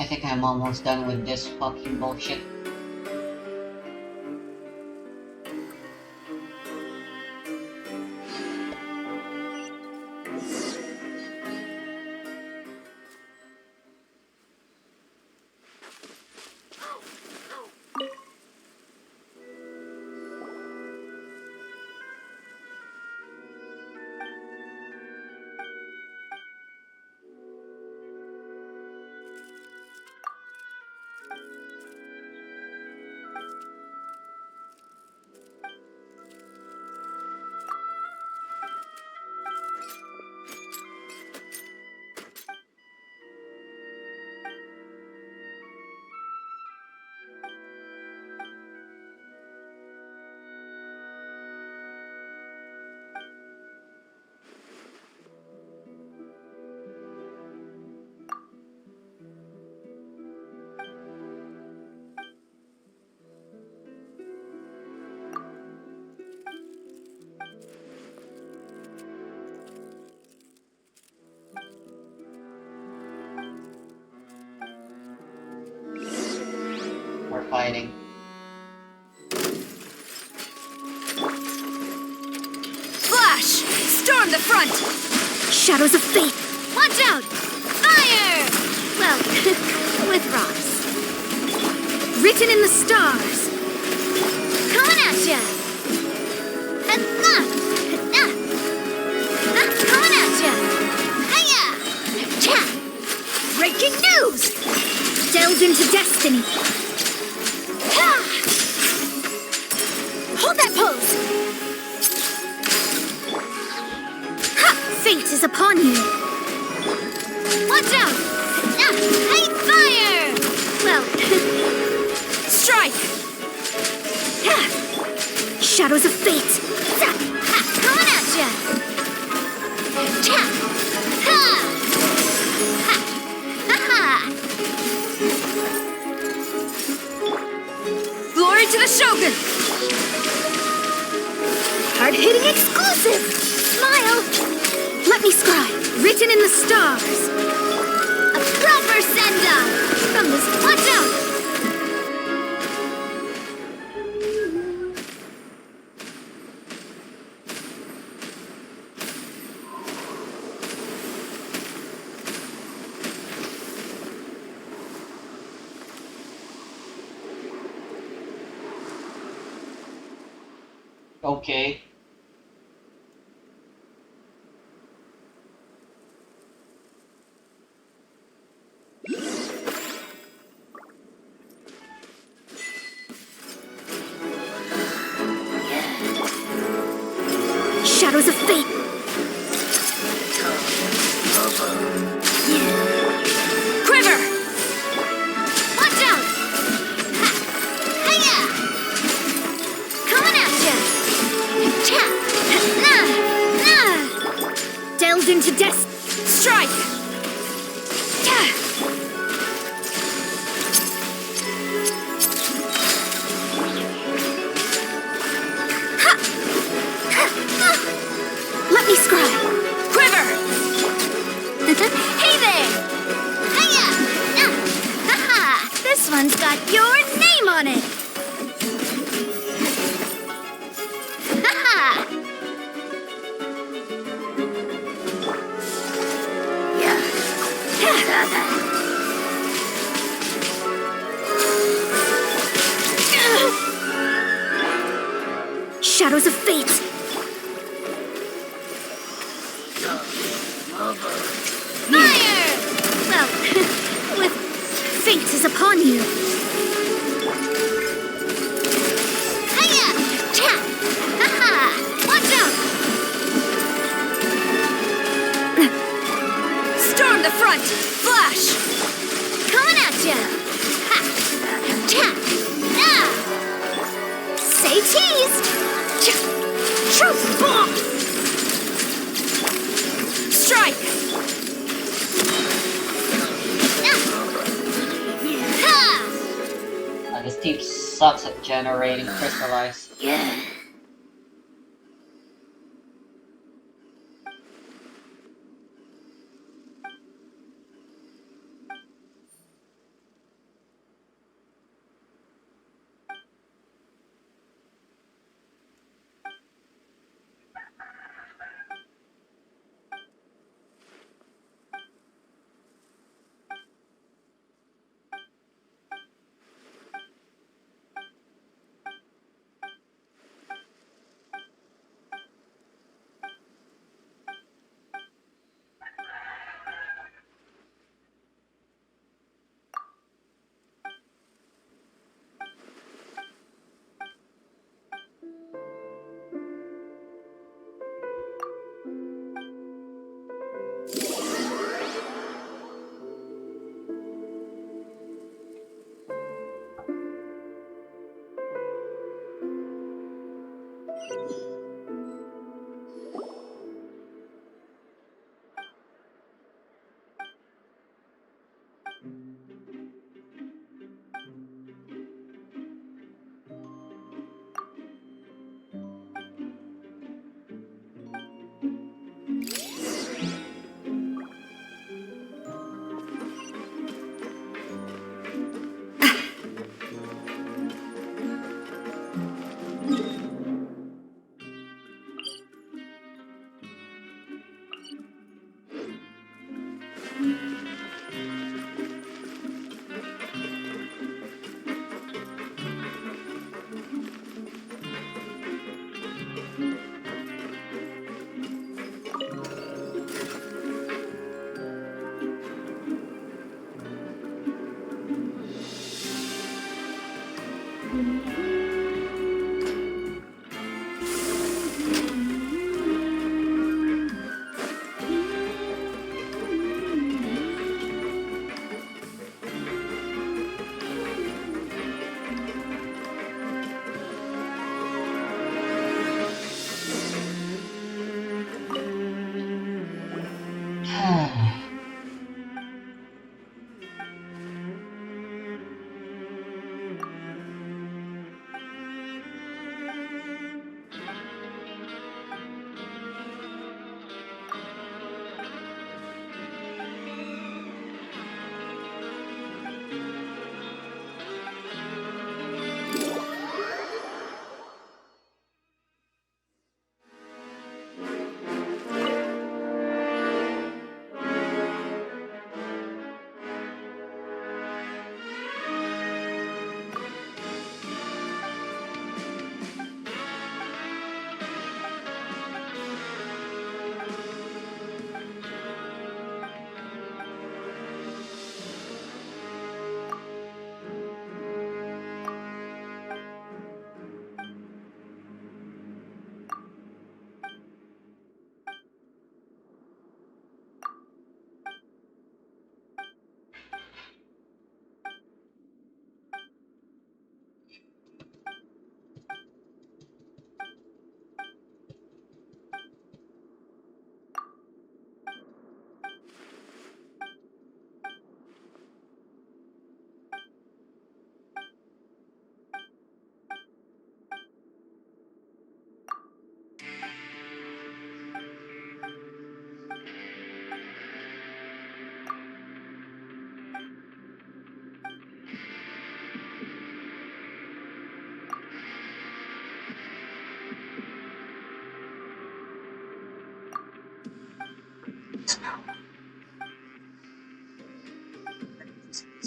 think I'm almost done with this fucking bullshit. We're fighting. Flash! Storm the front! Shadows of fate! Watch out! Fire! Well, with rocks. Written in the stars! Coming at ya! Coming at ya! Hiya! Cha! Breaking news! Delved into destiny! Ha! Hold that pose! Ha! Fate is upon you! Watch out! Hey, fire! Well, strike! Ha! Shadows of fate! Ha! Coming at ya! Cha! Ha! Ha! Ha! Glory to the Shogun! Hard-hitting exclusive! Smile! Let me scry! Written in the stars! A proper send-off! From this... Watch out! Okay. Shadows of fate! Quiver! Watch out! Ha! Hiya! Coming at ya! Cha! Delved into death! Strike! Ta! Let me scry! Quiver! Hey there! Hiya! Ha-ha! This one's got your name on it! Ha-ha! Shadows of fate! Fire! Well, with fate is upon you. Hiya! Cha! Ha-ha! Watch out! Storm the front! Flash! Coming at ya! Ha! Cha! Ah! Say teased! Cha! Truth bomb! Strike! This team sucks at generating crystallized. Yeah.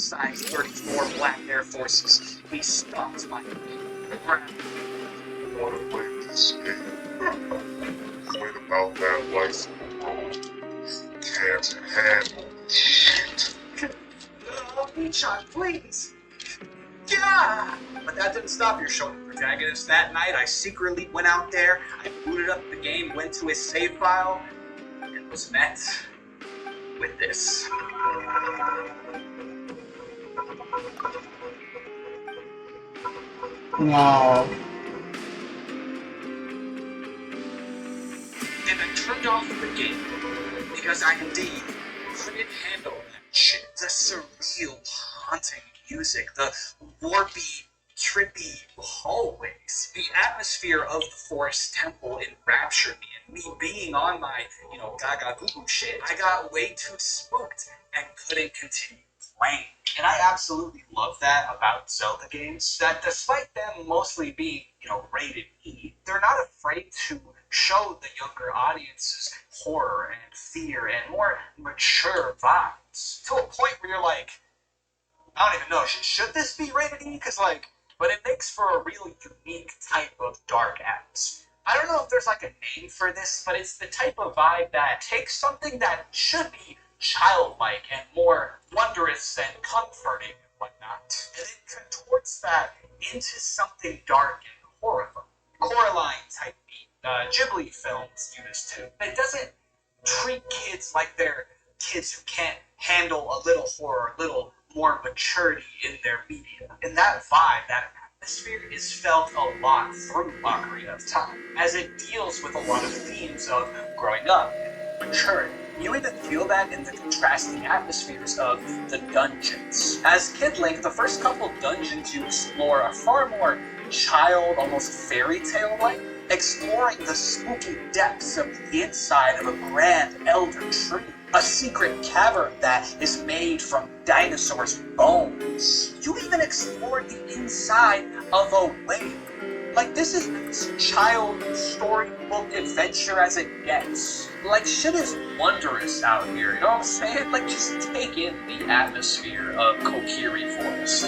size 34 black Air Forces. He stomped my ground. Want to play this game? What about that life world? Can't handle shit. Ichon, please! Yeah! But that didn't stop your showing protagonist. That night, I secretly went out there, I booted up the game, went to his save file, and was met with this. No. And I turned off the game because I indeed couldn't handle that shit. The surreal, haunting music, the warpy, trippy hallways, the atmosphere of the Forest Temple enraptured me, and me being on my, gaga goo goo shit, I got way too spooked and couldn't continue playing. And I absolutely love that about Zelda games, that despite them mostly being, rated E, they're not afraid to show the younger audiences horror and fear and more mature vibes, to a point where you're like, I don't even know, should this be rated E? But it makes for a really unique type of dark atmosphere. I don't know if there's like a name for this, but it's the type of vibe that takes something that should be childlike and more wondrous and comforting and whatnot, and it contorts that into something dark and horrifying. Coraline type beat. Ghibli films do this too. It doesn't treat kids like they're kids who can't handle a little horror, a little more maturity in their media. And that vibe, that atmosphere is felt a lot through Ocarina of Time, as it deals with a lot of themes of growing up and maturity. You even feel that in the contrasting atmospheres of the dungeons. As Kid Link, the first couple dungeons you explore are far more child, almost fairy tale-like, exploring the spooky depths of the inside of a grand elder tree. A secret cavern that is made from dinosaurs' bones. You even explored the inside of a whale. Like, this is as child storybook adventure as it gets. Like, shit is wondrous out here, you know what I'm saying? Like, just take in the atmosphere of Kokiri Forest.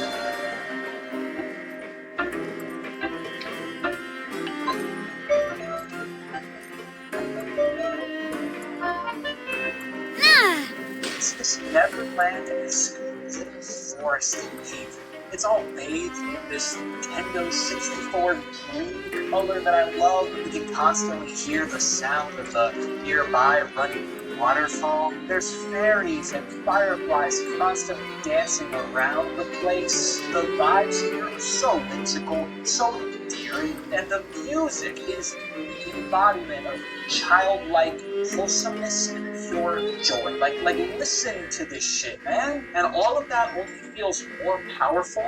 This Neverland exclusive forest haven. It's all bathed in this Nintendo 64 green color that I love. You can constantly hear the sound of the nearby running waterfall. There's fairies and fireflies constantly dancing around the place. The vibes here are so whimsical, so endearing, and the music is the embodiment of childlike wholesomeness and pure joy. Like listen to this shit, man. And all of that only feels more powerful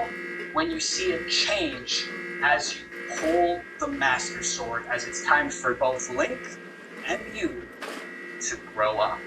when you see it change as you pull the Master Sword, as it's time for both Link and you to grow up.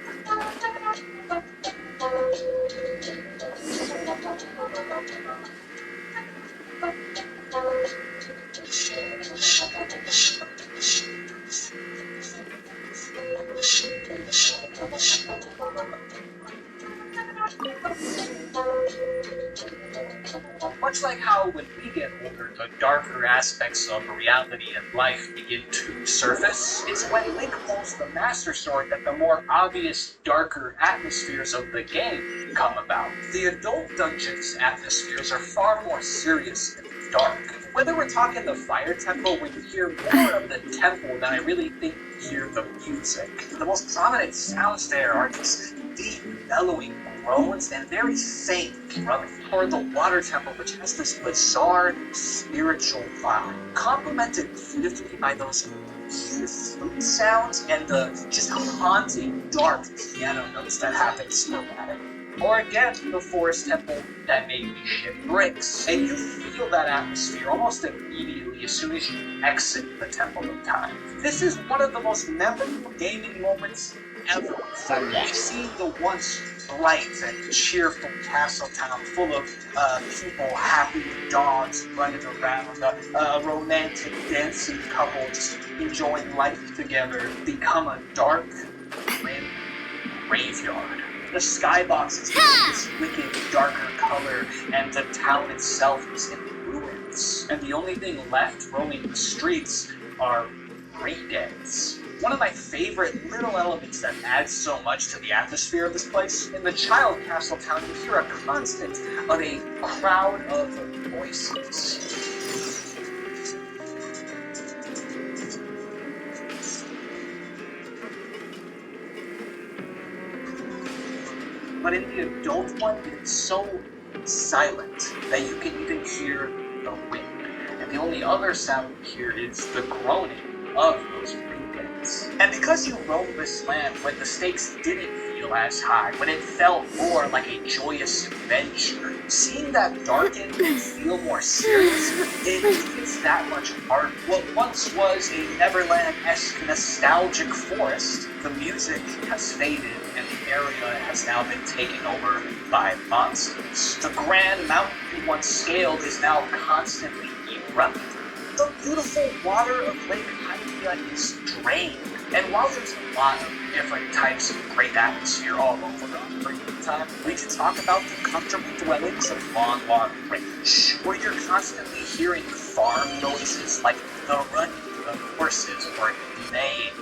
Much like how when we get older, the darker aspects of reality and life begin to surface, it's when Link pulls the Master Sword that the more obvious, darker atmospheres of the game come about. The adult dungeons atmospheres are far more serious and dark. Whether we're talking the Fire Temple, where you hear more of the temple than I really think you hear the music. The most prominent sounds there are these deep, bellowing groans and very faint drumming. Or the Water Temple, which has this bizarre spiritual vibe, complemented beautifully by those weird flute sounds and the just haunting, dark piano notes that happen sporadic. Or again, the Forest Temple that made me shit bricks. And you feel that atmosphere almost immediately as soon as you exit the Temple of Time. This is one of the most memorable gaming moments ever. You see the once bright and cheerful castle town full of people, happy dogs running around, a romantic dancing couple just enjoying life together, become a dark, grim graveyard The skybox is this wicked, darker color, and the town itself is in ruins. And the only thing left roaming the streets are Redeads. One of my favorite little elements that adds so much to the atmosphere of this place. In the Child Castle town, you hear a constant of a crowd of voices. But in the adult one, it's so silent that you can even hear the wind. And the only other sound you hear is the groaning of those Redeads. And because you roam this land when the stakes didn't feel as high, when it felt more like a joyous adventure, seeing that darken and feel more serious, it gets that much harder. What once was a Neverland-esque nostalgic forest, the music has faded and the area has now been taken over by monsters. The grand mountain you once scaled is now constantly erupting. The beautiful water of Lake Hylia is drained. And while there's a lot of different types of great atmosphere all over the Ocarina of Time, we can talk about the comfortable dwellings of Long Long Range, where you're constantly hearing farm noises like the running of horses or neighing,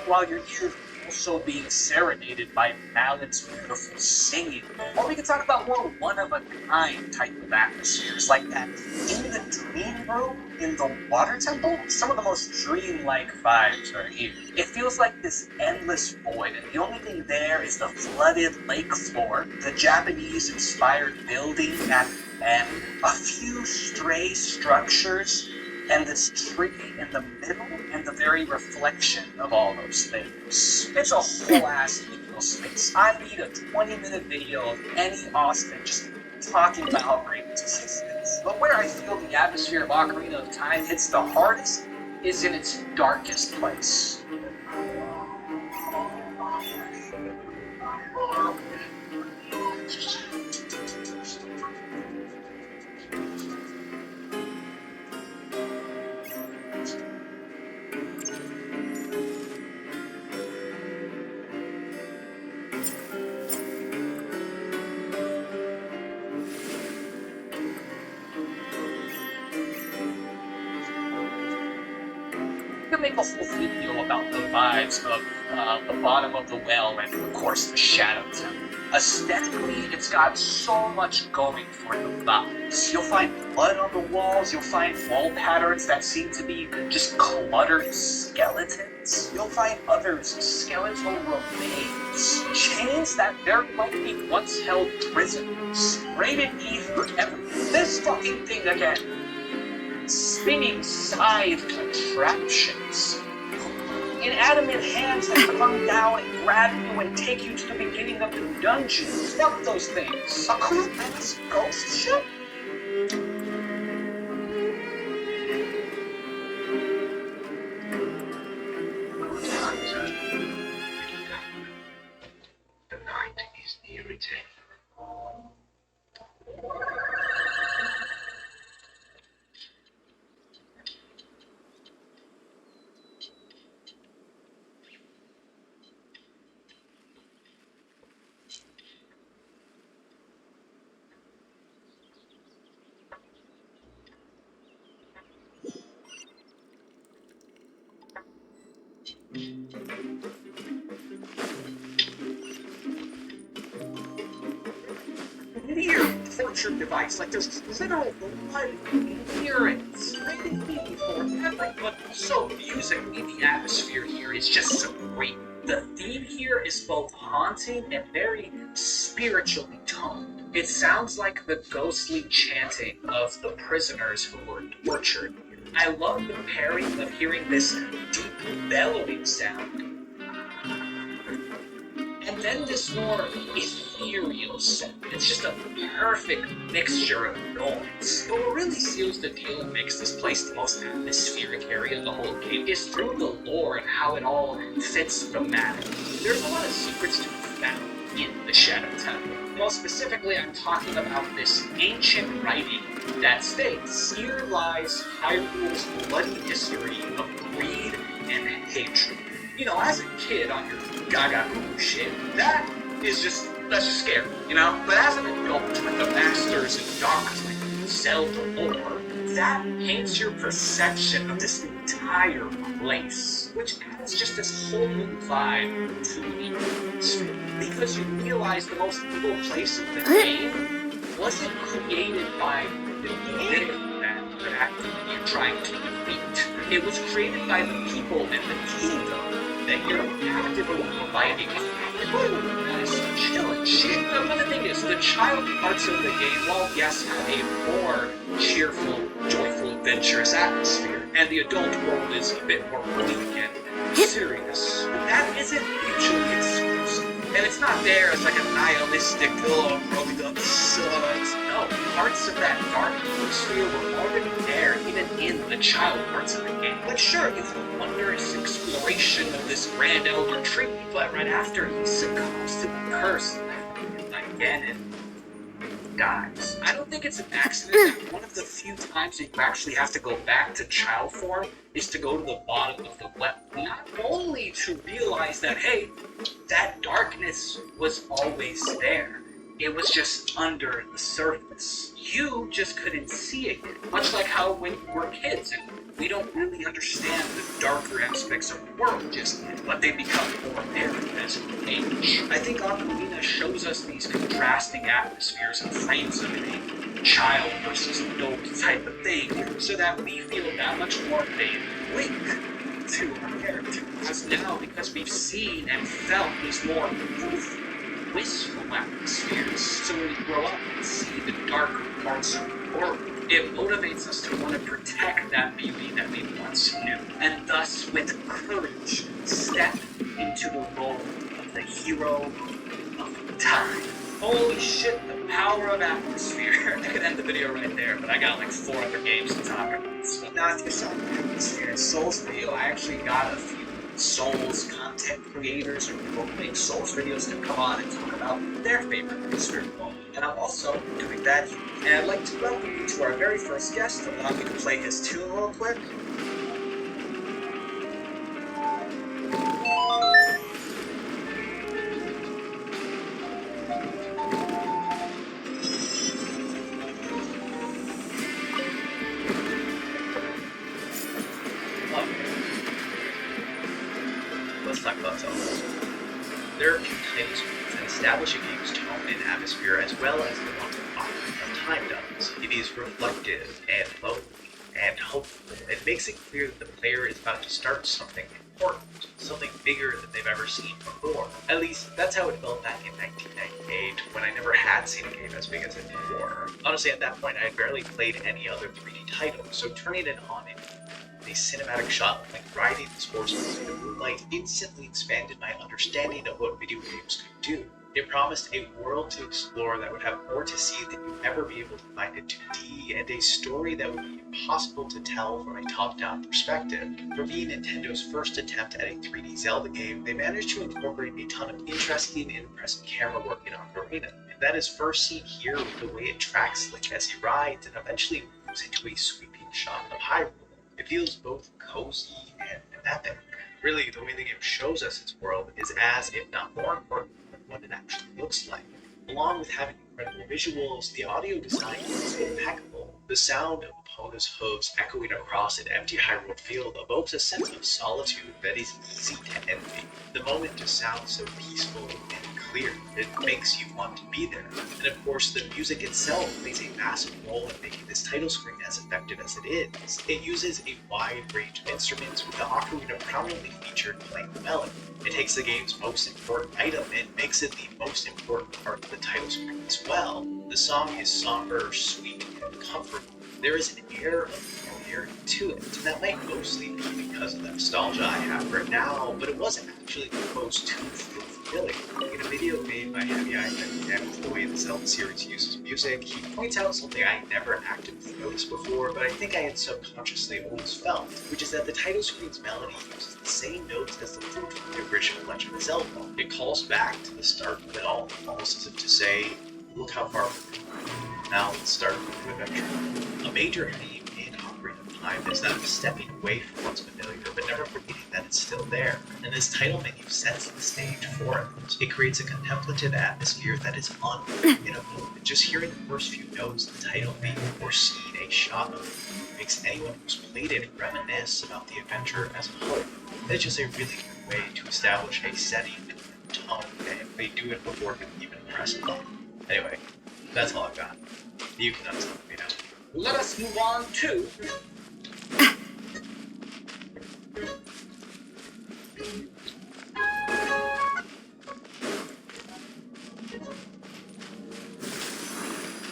while your ears also being serenaded by Mallet's beautiful singing. Or we can talk about more one-of-a-kind type of atmospheres, like that in the dream room in the water temple. Some of the most dreamlike vibes are here. It feels like this endless void, and the only thing there is the flooded lake floor, the Japanese-inspired building at the end, a few stray structures, and this tree in the middle, and the very reflection of all those things. It's a whole ass equal space. I need a 20-minute video of any Austin just talking about how great this is. But where I feel the atmosphere of Ocarina of Time hits the hardest is in its darkest place. Make a whole video about the vibes of the bottom of the well and, of course, the Shadow Temple. Aesthetically, it's got so much going for the vibes. You'll find blood on the walls, you'll find wall patterns that seem to be just cluttered skeletons. You'll find others skeletal remains, chains that very likely once held prisoners. Rated E for everything. This fucking thing again. Spinning scythe contraptions. Inanimate hands that come down and grab you and take you to the beginning of the dungeon. Fuck those things. A cool ass ghost ship? The night is near its end. Near torture device, like there's literal blood near it. Rated B for everything, but also musically the atmosphere here is just supreme. The theme here is both haunting and very spiritually toned. It sounds like the ghostly chanting of the prisoners who were tortured. I love the pairing of hearing this deep bellowing sound and then this more ethereal sound. It's just a perfect mixture of noise. But what really seals the deal and makes this place the most atmospheric area of the whole game is through the lore and how it all fits thematically. There's a lot of secrets to be found in the Shadow Temple. More specifically, I'm talking about this ancient writing that states, "Here lies Hyrule's bloody history of greed and hatred." You know, as a kid on your Gaga shit, that is just that's just scary, you know? But as an adult with the masters and darks like Zelda lore, that paints your perception of this entire place, which adds just this whole new vibe to the atmosphere. Because you realize the most evil place of the game wasn't created by the evil that you're trying to defeat. It was created by the people and the kingdom that you're actively fighting. That is some chill shit. But the thing is, the child parts of the game, while yes, have a more cheerful, joyful, adventurous atmosphere, and the adult world is a bit more bleak and serious, but that isn't mutually exclusive. And it's not there as like a nihilistic, oh, growing up sucks. No, parts of that dark atmosphere were already there, even in the child parts of the game. Like, sure, it's a wondrous exploration of this grand elder tree, but right after he succumbs to the curse, again, and dies. I don't think it's an accident that one of the few times that you actually have to go back to child form is to go to the bottom of the well. Not only to realize that, hey, that darkness was always there. It was just under the surface. You just couldn't see it yet. Much like how when we're kids and we don't really understand the darker aspects of the world just yet, but they become more apparent as we age. I think Ocarina shows us these contrasting atmospheres and frames of a child versus adult type of thing, so that we feel that much more of a link to our character. Because now, because we've seen and felt these more youthful, wistful atmospheres, so when we grow up and see the darker parts of the world, it motivates us to want to protect that beauty that we once knew, and thus, with courage, step into the role of the hero of time. Holy shit, the power of atmosphere. I could end the video right there, but I got like 4 other games to talk about. So now if you're talking atmosphere in Souls video, I actually got a few Souls content creators or people who make Souls videos to come on and talk about their favorite atmosphere moment. And I'm also doing that here. And I'd like to welcome you to our very first guest. Allow me to play his tune real quick. Let's talk about Zelda. There are a few things that establish a game's tone and atmosphere as well as the ones that Ocarina of Time does. It is reflective and lonely and hopeful. It makes it clear that the player is about to start something important, something bigger than they've ever seen before. At least, that's how it felt back in 1998, when I never had seen a game as big as it before. Honestly, at that point, I had barely played any other 3D title, so turning it on in a cinematic shot like riding the sports in the moonlight instantly expanded my understanding of what video games could do. It promised a world to explore that would have more to see than you'd ever be able to find in 2D, and a story that would be impossible to tell from a top-down perspective. For being Nintendo's first attempt at a 3D Zelda game, they managed to incorporate a ton of interesting and impressive camera work in Ocarina, and that is first seen here with the way it tracks Link as he rides and eventually moves into a sweeping shot of Hyrule. It feels both cozy and epic. Really, the way the game shows us its world is as, if not more important, than what it actually looks like. Along with having incredible visuals, the audio design is impeccable. The sound of Epona's hooves echoing across an empty Hyrule field evokes a sense of solitude that is easy to envy. The moment just sounds so peaceful and clear. It makes you want to be there. And of course, the music itself plays a massive role in making this title screen as effective as it is. It uses a wide range of instruments, with the ocarina prominently featured playing the melody. It takes the game's most important item and makes it the most important part of the title screen as well. The song is somber, sweet, and comforting. There is an air of familiarity to it, and that might mostly be because of the nostalgia I have for it now, but it wasn't actually composed to feel familiar. In a video made by Heavy Eye that examines the way the Zelda series uses music, he points out something I never actively noticed before, but I think I had subconsciously always felt, which is that the title screen's melody uses the same notes as the flute from the original Legend of Zelda. It calls back to the start of it all, almost as if to say, look how far we've come. Now let's start a new adventure. A major theme in Ocarina of Time is that of stepping away from what's familiar, but never forgetting that it's still there, and this title menu sets the stage for it. It creates a contemplative atmosphere that is unforgettable. Just hearing the first few notes of the title menu or seeing a shot of it makes anyone who's played it reminisce about the adventure as a whole. It's just a really good way to establish a setting and tone, and they do it before you even press play. Anyway, that's all I've got. You can unstop me now. Let us move on to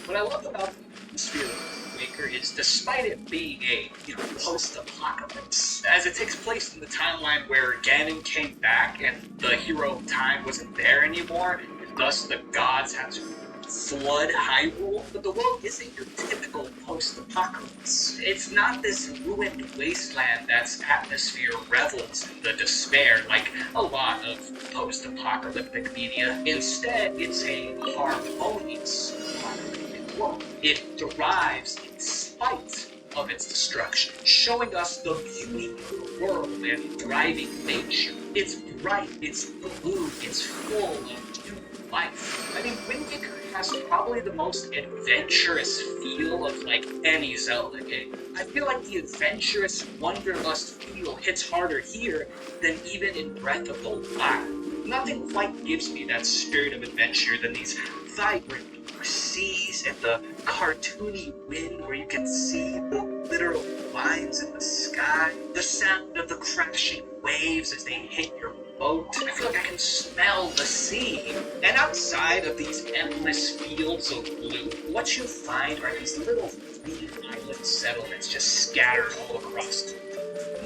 what I love about the Sphere of Maker is, despite it being a post-apocalypse, as it takes place in the timeline where Ganon came back and the hero of time wasn't there anymore, and thus the gods had to flood Hyrule, but the world isn't your typical post-apocalypse. It's not this ruined wasteland that's atmosphere revels in the despair like a lot of post-apocalyptic media. Instead, it's a harmonious apocalyptic world. It thrives in spite of its destruction, showing us the beauty of the world and thriving nature. It's bright, it's blue, it's full of new life. I mean, Wind Waker has probably the most adventurous feel of any Zelda game. I feel like the adventurous wanderlust feel hits harder here than even in Breath of the Wild. Nothing quite gives me that spirit of adventure than these vibrant seas and the cartoony wind where you can see the literal lines in the sky, the sound of the crashing waves as they hit your boat. I feel like I can smell the sea. And outside of these endless fields of blue, what you find are these little green island settlements just scattered all across,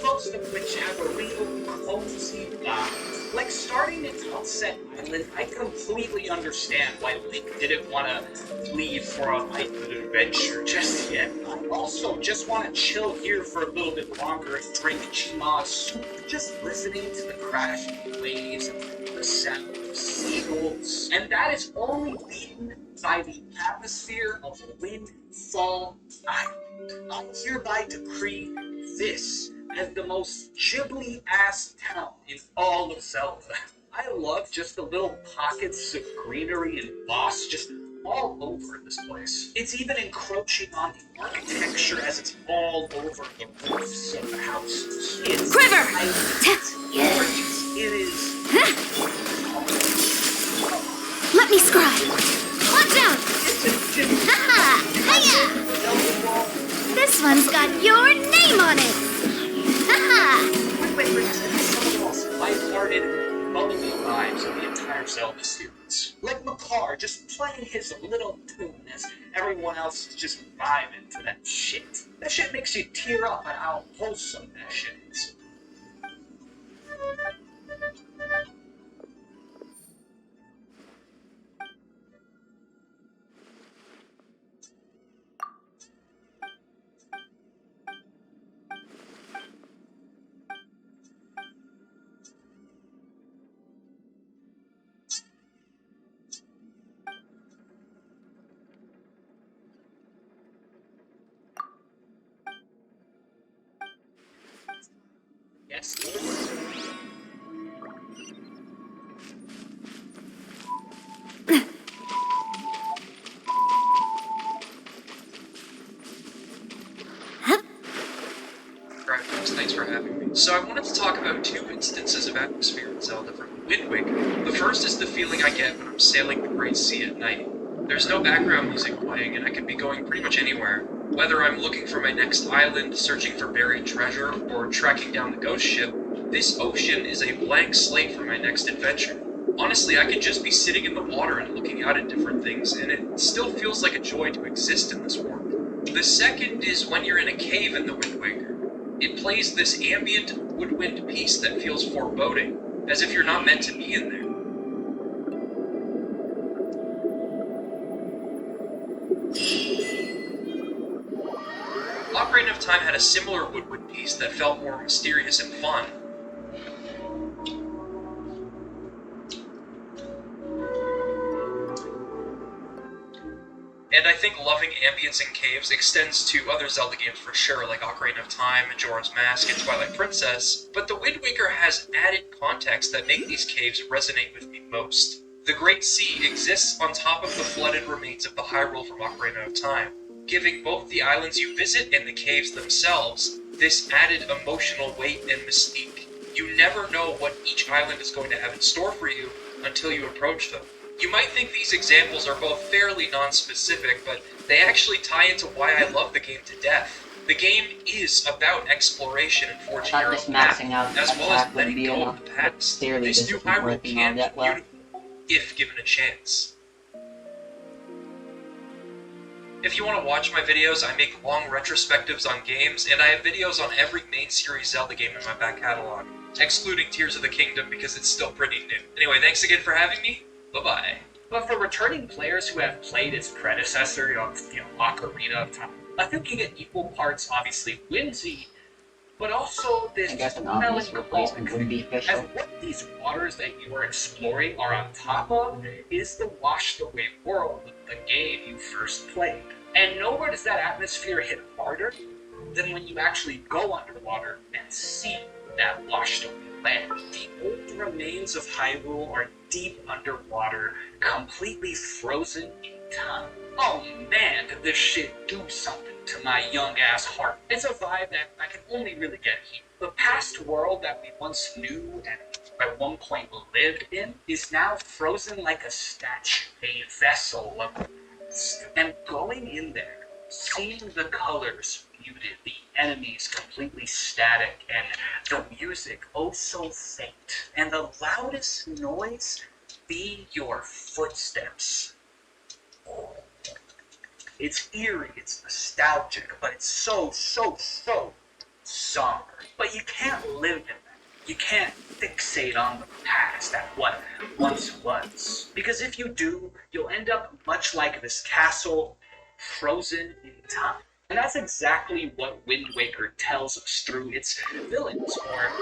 most of which have a real cozy vibe. Like, starting in Outset Island, I completely understand why Link didn't want to leave for a life of adventure just yet. I also just want to chill here for a little bit longer and drink Chima's soup, just listening to the crashing waves and the sound of seagulls. And that is only beaten by the atmosphere of Windfall Island. I hereby decree this as the most Ghibli-ass town in all of Zelda. I love just the little pockets of greenery and moss just all over this place. It's even encroaching on the architecture as it's all over the roofs of the houses. It's Quiver! gorgeous. It is... Let me scribe. Watch out! Haha! Hiya! This one's got your name on it. Wait, some of the most lighthearted, bubbly vibes of the entire Zelda series. Like Makar just playing his little tune as everyone else is just vibing to that shit. That shit makes you tear up at how wholesome that shit is. Yes. Alright folks, thanks for having me. So I wanted to talk about two instances of atmosphere in Zelda from Wind Waker. The first is the feeling I get when I'm sailing the Great Sea at night. There's no background music playing, and I could be going pretty much anywhere. Whether I'm looking for my next island, searching for buried treasure, or tracking down the ghost ship, this ocean is a blank slate for my next adventure. Honestly, I could just be sitting in the water and looking out at different things, and it still feels like a joy to exist in this world. The second is when you're in a cave in the Wind Waker. It plays this ambient, woodwind piece that feels foreboding, as if you're not meant to be in there. Ocarina of Time had a similar woodwind piece that felt more mysterious and fun. And I think loving ambience in caves extends to other Zelda games for sure, like Ocarina of Time, Majora's Mask, and Twilight Princess, but the Wind Waker has added context that make these caves resonate with me most. The Great Sea exists on top of the flooded remains of the Hyrule from Ocarina of Time, giving both the islands you visit and the caves themselves this added emotional weight and mystique. You never know what each island is going to have in store for you until you approach them. You might think these examples are both fairly non-specific, but they actually tie into why I love the game to death. The game is about exploration and forging Not your just own path, maxing out as well as attack would letting be go enough. of the past. Clearly This this new isn't Hyrule working can out be that well. beautiful, if given a chance. If you want to watch my videos, I make long retrospectives on games, and I have videos on every main series Zelda game in my back catalog, excluding Tears of the Kingdom because it's still pretty new. Anyway, thanks again for having me. Bye-bye. But for returning players who have played its predecessor of, Ocarina of Time, I think you get equal parts, obviously, whimsy, but also this I guess an obvious replacement would be as Fischl. what these waters that you are exploring are on top of is the washed-away world of the game you first played. And nowhere does that atmosphere hit harder than when you actually go underwater and see that washed-away land. The old remains of Hyrule are deep underwater, completely frozen in time. Oh man, did this shit do something to my young-ass heart. It's a vibe that I can only really get here. The past world that we once knew and at one point lived in is now frozen like a statue, a vessel of the past. And going in there, seeing the colors muted, the enemies completely static, and the music oh so faint, and the loudest noise be your footsteps. It's eerie, it's nostalgic, but it's so somber. But you can't live in that. You can't fixate on the past, at what once was. Because if you do, you'll end up much like this castle, frozen in time. And that's exactly what Wind Waker tells us through its villains, or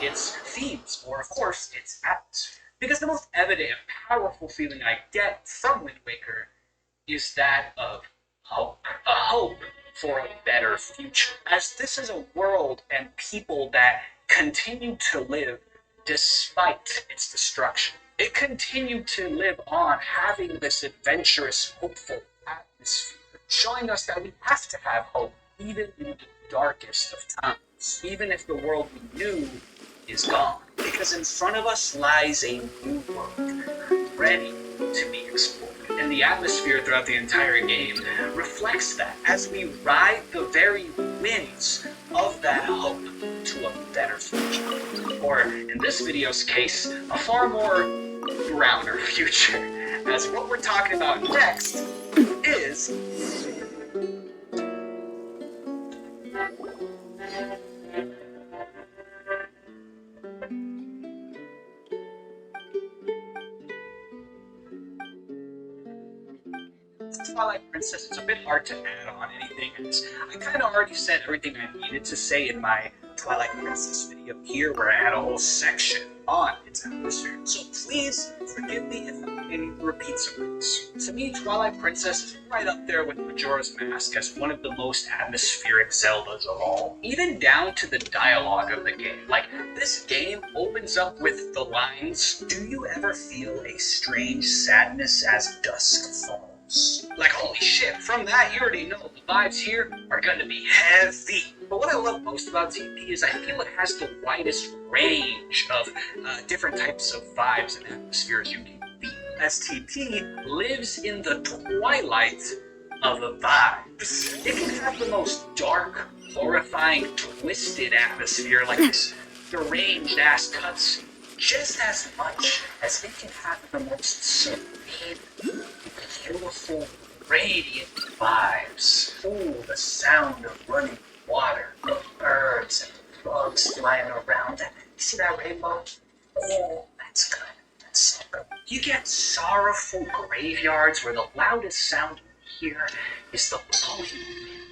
its themes, or of course, its atmosphere. Because the most evident and powerful feeling I get from Wind Waker is that of hope. A hope for a better future. As this is a world and people that continue to live despite its destruction. It continued to live on having this adventurous, hopeful atmosphere, showing us that we have to have hope even in the darkest of times, even if the world we knew is gone. Because in front of us lies a new world, ready to be explored. And the atmosphere throughout the entire game reflects that as we ride the very winds of that hope to a better future. Or, in this video's case, a far more browner future. As what we're talking about next is... Twilight Princess. It's a bit hard to add on anything, as I kind of already said everything I needed to say in my Twilight Princess video here, where I had a whole section on its atmosphere. So please forgive me if I repeat some things. To me, Twilight Princess is right up there with Majora's Mask as one of the most atmospheric Zeldas of all. Even down to the dialogue of the game. Like, this game opens up with the lines, "Do you ever feel a strange sadness as dusk falls?" Like, holy shit, from that you already know the vibes here are going to be heavy. But what I love most about TP is I feel it has the widest range of different types of vibes and atmospheres you can be. As TP lives in the twilight of the vibes. It can have the most dark, horrifying, twisted atmosphere, like this deranged ass cutscene, just as much as it can have the most serene, beautiful, radiant vibes. Ooh, the sound of running water, the birds and the frogs flying around. You see that rainbow? Oh, that's good. That's so good. You get sorrowful graveyards where the loudest sound you hear is the blowing wind.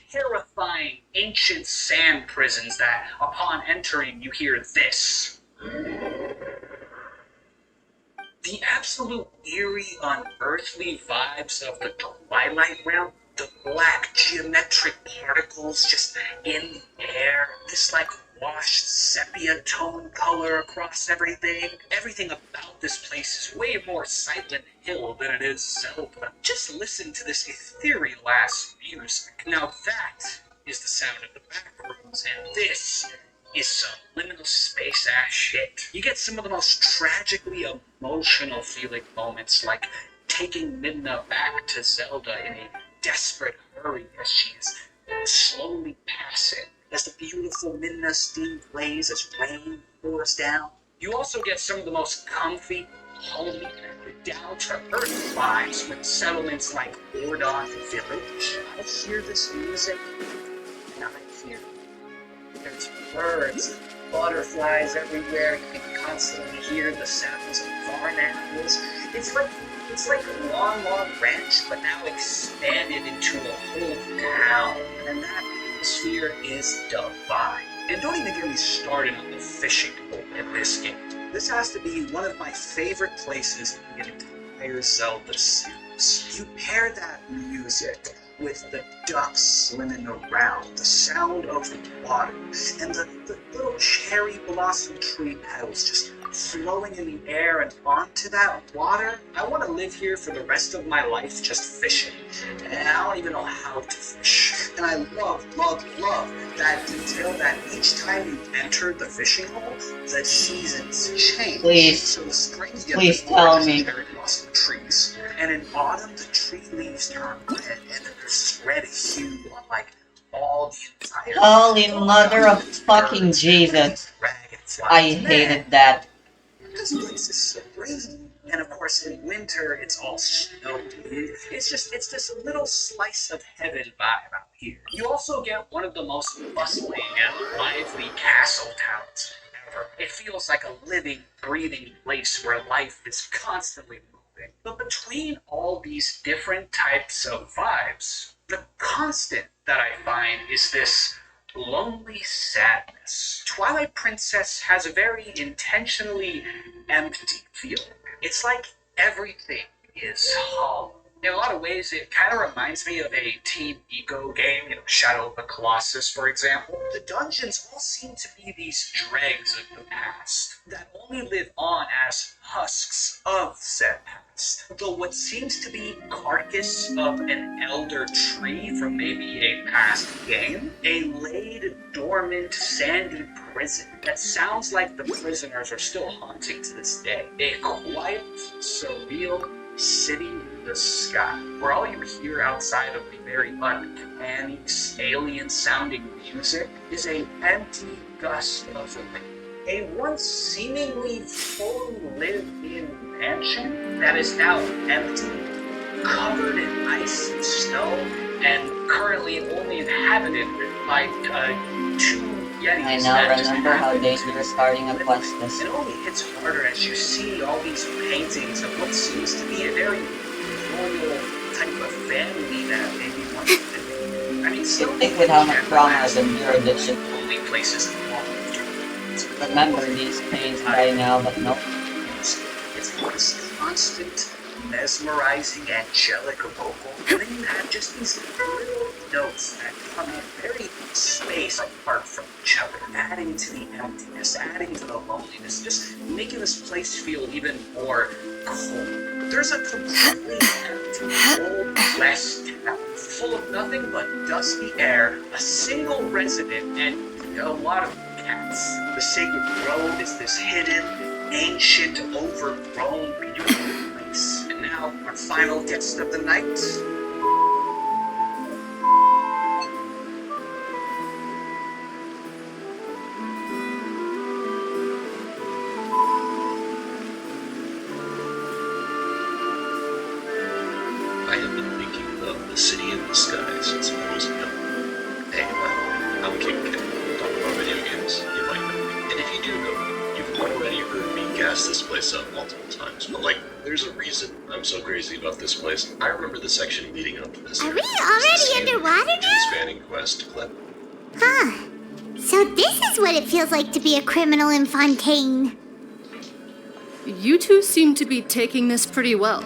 Terrifying ancient sand prisons that, upon entering, you hear this. The absolute eerie, unearthly vibes of the Twilight Realm. The black geometric particles just in the air. This like washed sepia tone color across everything. Everything about this place is way more Silent Hill than it is Zelda. Just listen to this ethereal ass music. Now that is the sound of the back rooms, and this is some liminal space ass shit. You get some of the most tragically emotional feeling moments, like taking Midna back to Zelda in a desperate hurry as she is slowly passing, as the beautiful Midna's theme plays as rain pours down. You also get some of the most comfy, homey, down-to-earth vibes when settlements like Ordon Village. I hear this music, and I hear there's birds, butterflies everywhere. You can constantly hear the sounds of barn animals. It's like a long ranch, but now expanded into a whole town. And that atmosphere is divine. And don't even get me started on the fishing boat in this game. This has to be one of my favorite places in the entire Zelda series. You pair that music with the ducks swimming around, the sound of the water, and the little cherry blossom tree petals just flowing in the air and onto that water. I want to live here for the rest of my life just fishing. And I don't even know how to fish. And I love that detail that each time you enter the fishing hole, the seasons change. Please. So the spring you get Please the tell gorgeous me. cherry blossom trees. And in autumn, the tree leaves turn red, and then there's red hue on like all the entire. Holy mother of fucking Jesus. Dragonflies. I hated that. This place is serene. And of course, in winter, it's all snowy. It's this little slice of heaven vibe out here. You also get one of the most bustling and lively castle towns ever. It feels like a living, breathing place where life is constantly moving. But between all these different types of vibes, the constant that I find is this lonely sadness. Twilight Princess has a very intentionally empty feeling. It's like everything is hollow. In a lot of ways, it kind of reminds me of a Team Eco game, Shadow of the Colossus, for example. The dungeons all seem to be these dregs of the past that only live on as husks of said past. Though what seems to be carcass of an elder tree from maybe a past game, a laid dormant sandy prison that sounds like the prisoners are still haunting to this day. A quiet, surreal city in the sky, where all you hear outside of the very uncanny, alien-sounding music is an empty gust of wind. A once seemingly fully lived-in mansion that is now empty, covered in ice and snow, and currently only inhabited by two Yetis. I now remember how Daisy was starting a quest this. It only hits harder as you see all these paintings of what seems to be a very royal type of family that maybe once lived. I mean, still Think with how much trauma has endured that should only places in the world. remember these pains by now, but nope. It's this constant, mesmerizing, angelic vocal, and then you have just these little notes that come in very space apart from each other, adding to the emptiness, adding to the loneliness, just making this place feel even more cold. There's a completely empty, cold west town, full of nothing but dusty air, a single resident, and a lot of cats. The Sacred Grove is this hidden, ancient, overgrown, beautiful place. And now, our final guest of the night. I have been thinking of the city in the sky since I was young. Hey, well, I'm King Ken. Talk about video games, you might know me. And if you do know me, you've already heard me gas this place up multiple times. But there's a reason I'm so crazy about this place. I remember the section leading up to this. Are we already underwater now? Spanning quest clip. Huh. So this is what it feels like to be a criminal in Fontaine. You two seem to be taking this pretty well.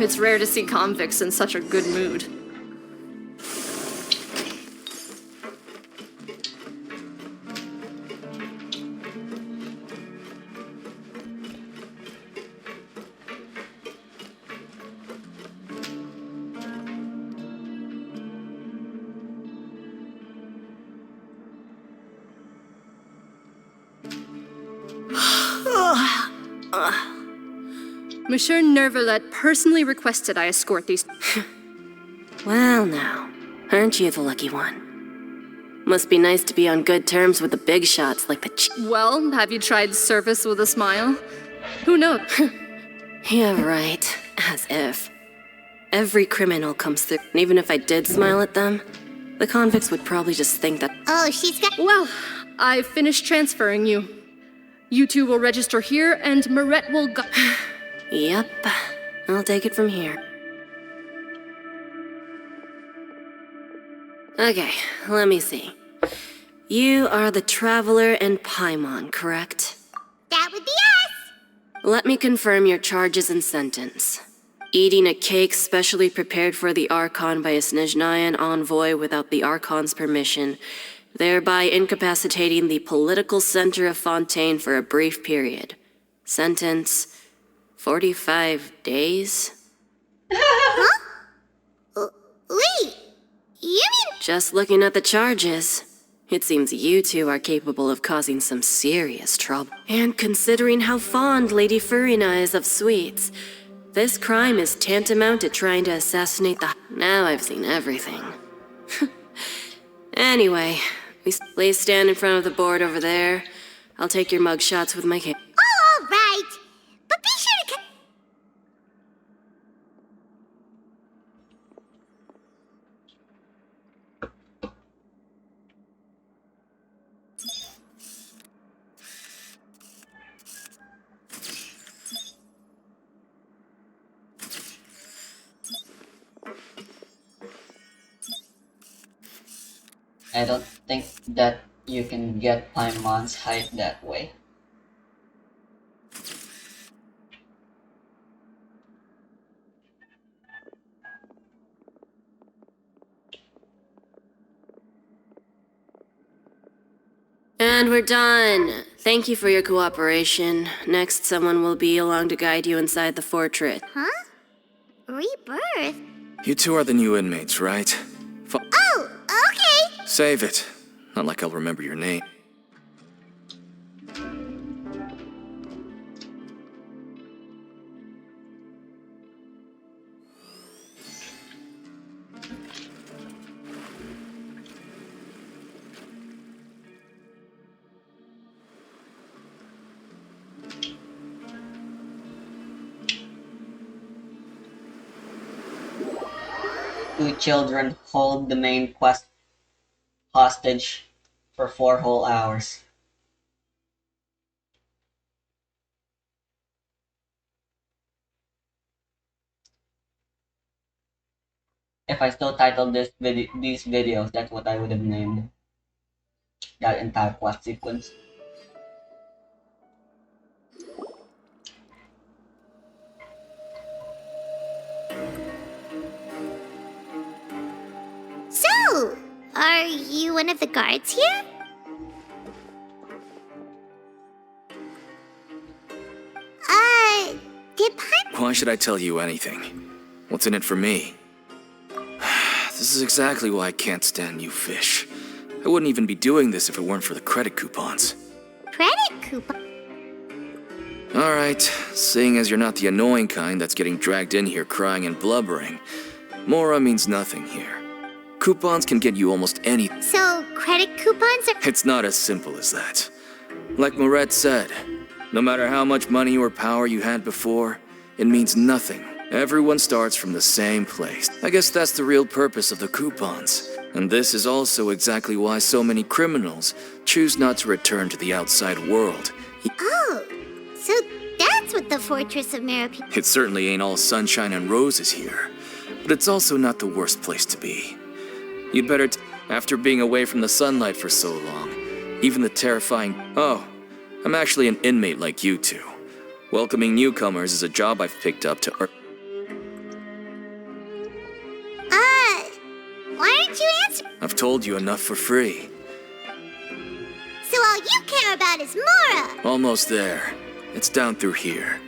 It's rare to see convicts in such a good mood. Monsieur Nervalet personally requested I escort these. Well now, aren't you the lucky one? Must be nice to be on good terms with the big shots like the Well, have you tried service with a smile? Who knows? Yeah, right. As if. Every criminal comes through, and even if I did smile at them, the convicts would probably just think that. Oh, she's got. Well, I've finished transferring you. You two will register here, and Moret will go. Yep, I'll take it from here. Okay, let me see. You are the Traveler and Paimon, correct? That would be us! Let me confirm your charges and sentence. Eating a cake specially prepared for the Archon by a Snezhnayan envoy without the Archon's permission, thereby incapacitating the political center of Fontaine for a brief period. Sentence: 45 days? Wait, you mean. Just looking at the charges, it seems you two are capable of causing some serious trouble. And considering how fond Lady Furina is of sweets, this crime is tantamount to trying to assassinate the. Now I've seen everything. Anyway, please stand in front of the board over there. I'll take your mug shots with my cake. Oh, all right. But be sure to. I don't think that you can get Paimon's height that way. And we're done. Thank you for your cooperation. Next, someone will be along to guide you inside the fortress. Huh? Rebirth? You two are the new inmates, right? Oh, okay! Save it. Not like I'll remember your name. Two children hold the main quest hostage for 4 whole hours. If I still titled these videos, that's what I would have named that entire quest sequence. So, are you one of the guards here? Did Why should I tell you anything? What's in it for me? This is exactly why I can't stand you fish. I wouldn't even be doing this if it weren't for the credit coupons. Credit coupon? Alright, seeing as you're not the annoying kind that's getting dragged in here crying and blubbering, Mora means nothing here. Coupons can get you almost anything. So, credit coupons are. It's not as simple as that. Like Moret said, no matter how much money or power you had before, it means nothing. Everyone starts from the same place. I guess that's the real purpose of the coupons. And this is also exactly why so many criminals choose not to return to the outside world. Oh, so that's what the Fortress of Merope. It certainly ain't all sunshine and roses here, but it's also not the worst place to be. You'd better after being away from the sunlight for so long, even the terrifying— Oh, I'm actually an inmate like you two. Welcoming newcomers is a job I've picked up to earn. Why aren't you answering? I've told you enough for free. So all you care about is Mora! Almost there. It's down through here.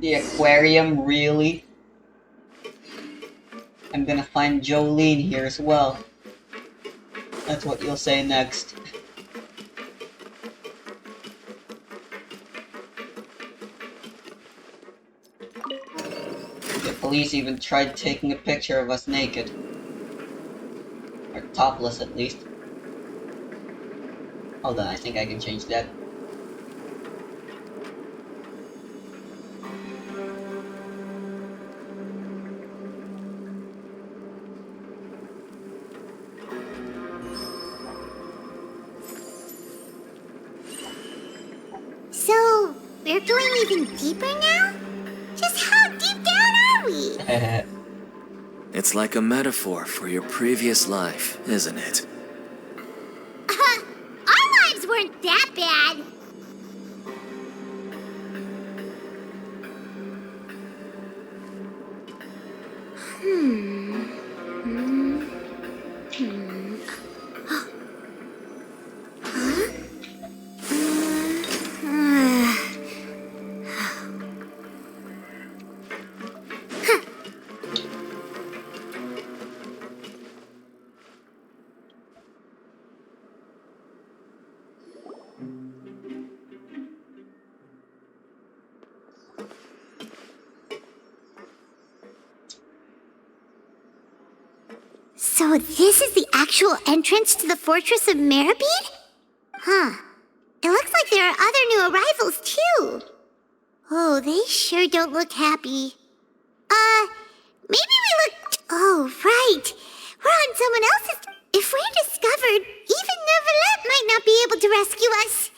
The aquarium, really? I'm gonna find Jolene here as well. That's what you'll say next. The police even tried taking a picture of us naked. Or topless, at least. Hold on, I think I can change that. So, we're going even deeper now? Just how deep down are we? It's like a metaphor for your previous life, isn't it? Our lives weren't that bad. So this is the actual entrance to the Fortress of Meribed? Huh. It looks like there are other new arrivals, too. Oh, they sure don't look happy. Maybe we look... Oh, right. We're on someone else's... If we're discovered, even Neuvillette might not be able to rescue us.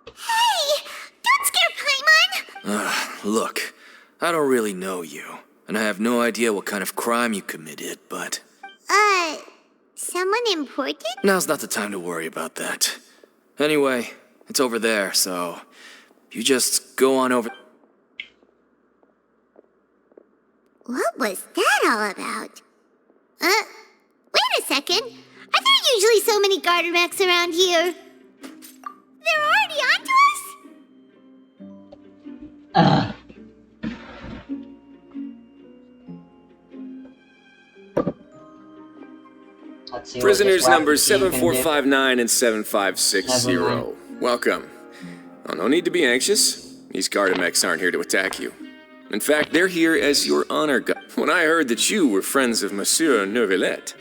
Hey! Don't scare Paimon! Look, I don't really know you, and I have no idea what kind of crime you committed, but... Someone important? Now's not the time to worry about that. Anyway, it's over there, so... You just go on over... What was that all about? Wait a second. Are there usually so many Gardermechs around here? They're already onto us? Let's see Prisoners what this numbers Raptor team can do. 7459 and 7560. Welcome. Oh, no need to be anxious. These Gardermechs aren't here to attack you. In fact, they're here as your honor guard. When I heard that you were friends of Monsieur Neuvillette.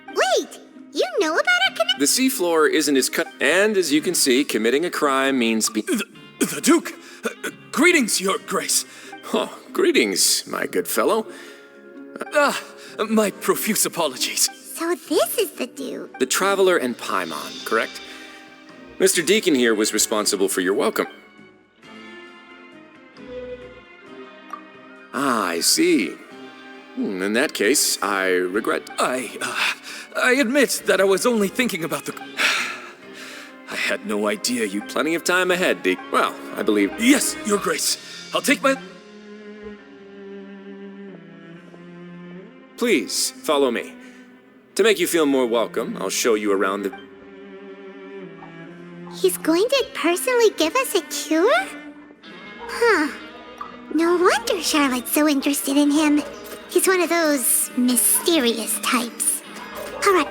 Wait, you know about our connection? The seafloor isn't as cut, and as you can see, committing a crime means The Duke! Greetings, Your Grace! Oh, greetings, my good fellow. My profuse apologies. So this is the Duke. The Traveler and Paimon, correct? Mr. Deacon here was responsible for your welcome. Ah, I see. In that case, I regret... I admit that I was only thinking about the... I had no idea you... Plenty of time ahead, Deacon. Well, I believe... Yes, Your Grace. I'll take my... Please, follow me. To make you feel more welcome, I'll show you around the... He's going to personally give us a cure? Huh. No wonder Charlotte's so interested in him. He's one of those mysterious types. All right.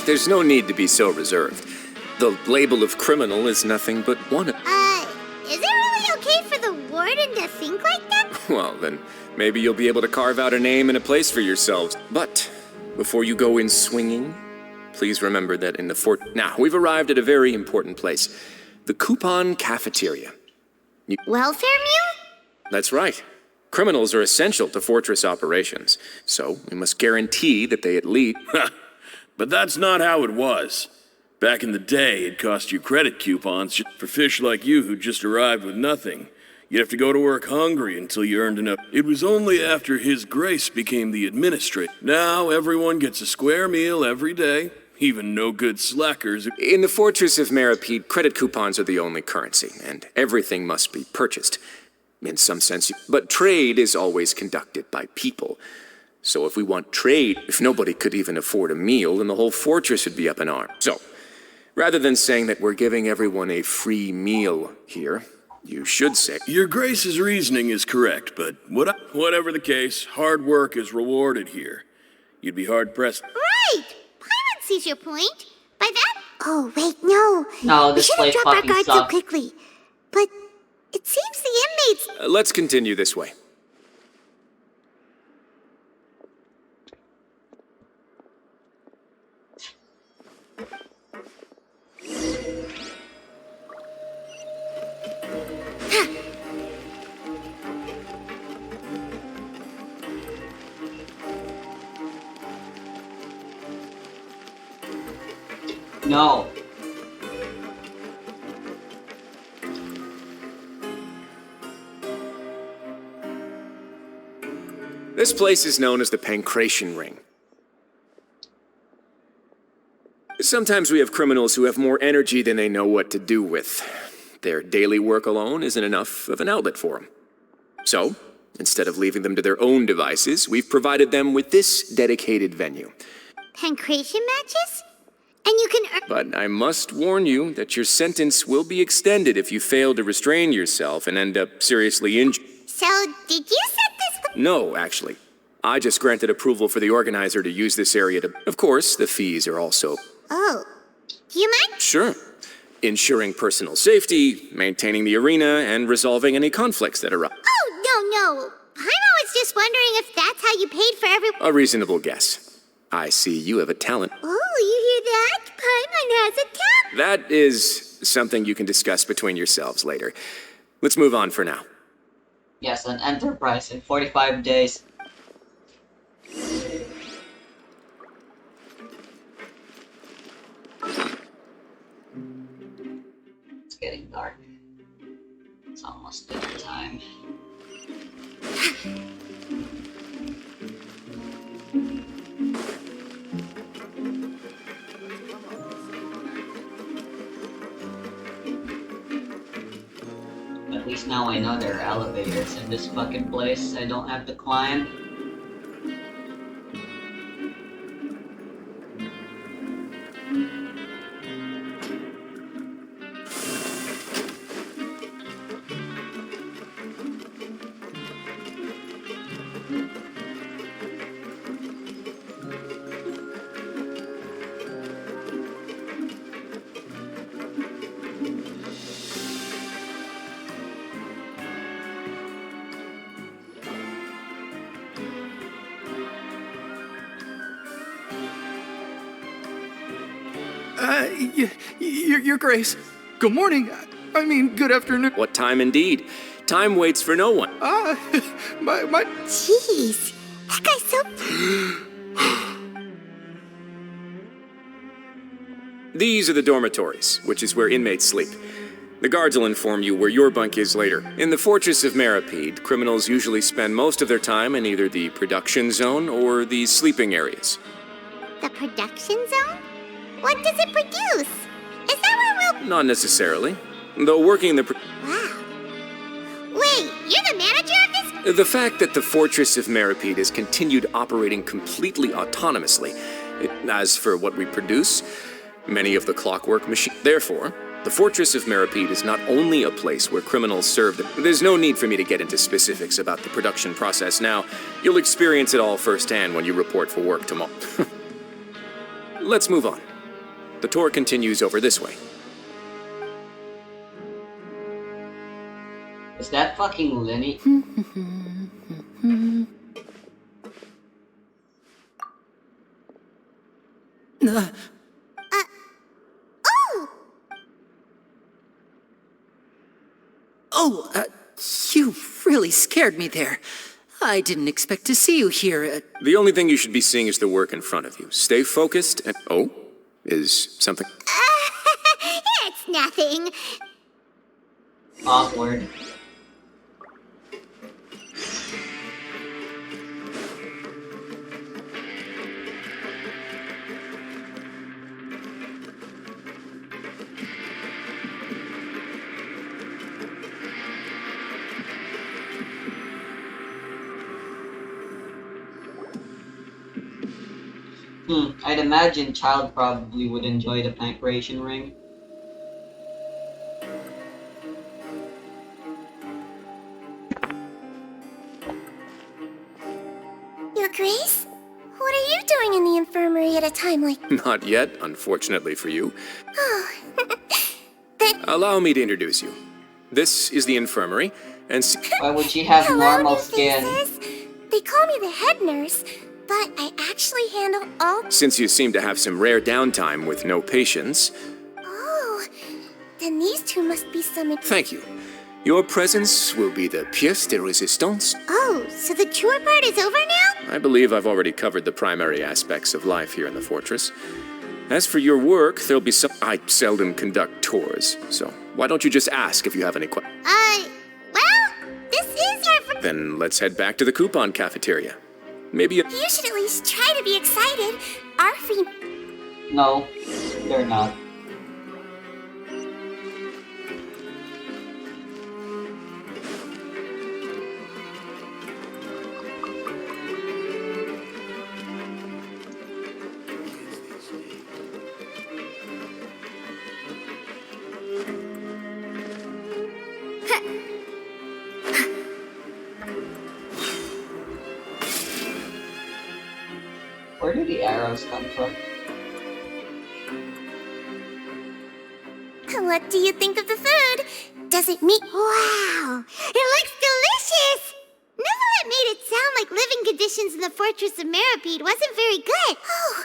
There's no need to be so reserved. The label of criminal is nothing but one of... Is it really okay for the warden to think like that? Well, then, maybe you'll be able to carve out a name and a place for yourselves. But, before you go in swinging, please remember that in the fort... Now, we've arrived at a very important place. The Coupon Cafeteria. Welfare mule? That's right. Criminals are essential to Fortress operations, so we must guarantee that they at least... But that's not how it was. Back in the day, it cost you credit coupons for fish like you who just arrived with nothing. You'd have to go to work hungry until you earned enough. It was only after His Grace became the administrator. Now everyone gets a square meal every day, even no good slackers. In the Fortress of Meripede, credit coupons are the only currency, and everything must be purchased. In some sense, but trade is always conducted by people. So if we want trade, if nobody could even afford a meal, then the whole fortress would be up in arms. So, rather than saying that we're giving everyone a free meal here, you should say... Your Grace's reasoning is correct, but whatever the case, hard work is rewarded here. You'd be hard-pressed. Right! Paimon sees your point. By that... Oh, wait, no. No, We this shouldn't place drop our fucking guard so sucks. quickly. But it seems the inmates... Let's continue this way. No. This place is known as the Pancration Ring. Sometimes we have criminals who have more energy than they know what to do with. Their daily work alone isn't enough of an outlet for them. So, instead of leaving them to their own devices, we've provided them with this dedicated venue. Pancration matches? And you can earn... But I must warn you that your sentence will be extended if you fail to restrain yourself and end up seriously injured. So, did you set this... No, actually. I just granted approval for the organizer to use this area to... Of course, the fees are also... Oh. Do you mind? Sure. Ensuring personal safety, maintaining the arena, and resolving any conflicts that arise. Oh, no. Paimon was just wondering if that's how you paid for every... A reasonable guess. I see you have a talent. Oh, you hear that? Paimon has a talent. That is something you can discuss between yourselves later. Let's move on for now. Yes, an enterprise in 45 days. It's getting dark. It's almost dinner time. At least now I know there are elevators in this fucking place. I don't have to climb. Your Grace. Good morning. I mean, good afternoon. What time indeed? Time waits for no one. My... Jeez. That guy's so... These are the dormitories, which is where inmates sleep. The guards will inform you where your bunk is later. In the Fortress of Meripede, criminals usually spend most of their time in either the production zone or the sleeping areas. The production zone? What does it produce? Is that where we'll... Not necessarily. Though working the... Wow. Wait, you're the manager of this? The fact that the Fortress of Meripede has continued operating completely autonomously. As for what we produce, many of the clockwork machines... Therefore, the Fortress of Meripede is not only a place where criminals serve them. There's no need for me to get into specifics about the production process now. You'll experience it all firsthand when you report for work tomorrow. Let's move on. The tour continues over this way. Is that fucking Lenny? You really scared me there. I didn't expect to see you here. The only thing you should be seeing is the work in front of you. Stay focused and... Oh? Is something... It's nothing. Awkward. I'd imagine Child probably would enjoy the Pancration ring. Your Grace? What are you doing in the infirmary at a time like... Not yet, unfortunately for you. Oh, Allow me to introduce you. This is the infirmary, and... Why would she have Hello, normal new skin? faces. They call me the head nurse, but I actually handle all... Since you seem to have some rare downtime with no patients... Oh, then these two must be some... Thank you. Your presence will be the pièce de résistance. Oh, so the tour part is over now? I believe I've already covered the primary aspects of life here in the fortress. As for your work, there'll be some... I seldom conduct tours, so why don't you just ask if you have any questions? Well, this is your... Then let's head back to the coupon cafeteria. Maybe You should at least try to be excited. Arfie... No, they're not. Where do the arrows come from? What do you think of the food? Does it meet... Wow! It looks delicious! Neverlet made it sound like living conditions in the Fortress of Meripede wasn't very good. Oh,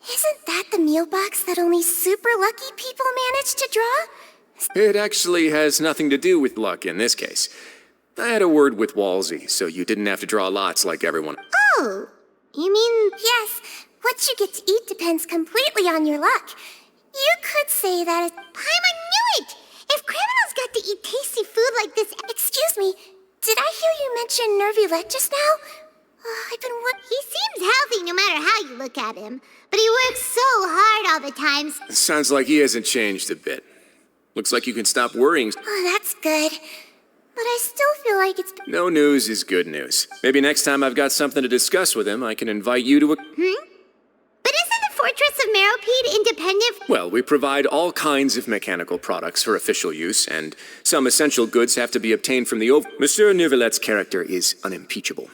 isn't that the meal box that only super lucky people manage to draw? It actually has nothing to do with luck in this case. I had a word with Walsey, so you didn't have to draw lots like everyone. Oh, you mean, yes, what you get to eat depends completely on your luck. You could say that I knew it! If criminals got to eat tasty food like this... Excuse me, did I hear you mention Nervulette just now? He seems healthy no matter how you look at him, but he works so hard all the time. Sounds like he hasn't changed a bit. Looks like you can stop worrying. Oh, that's good. But I still feel like it's... No news is good news. Maybe next time I've got something to discuss with him, I can invite you to a... But isn't the Fortress of Meripede independent? Well, we provide all kinds of mechanical products for official use, and some essential goods have to be obtained from the Monsieur Nervulette's character is unimpeachable.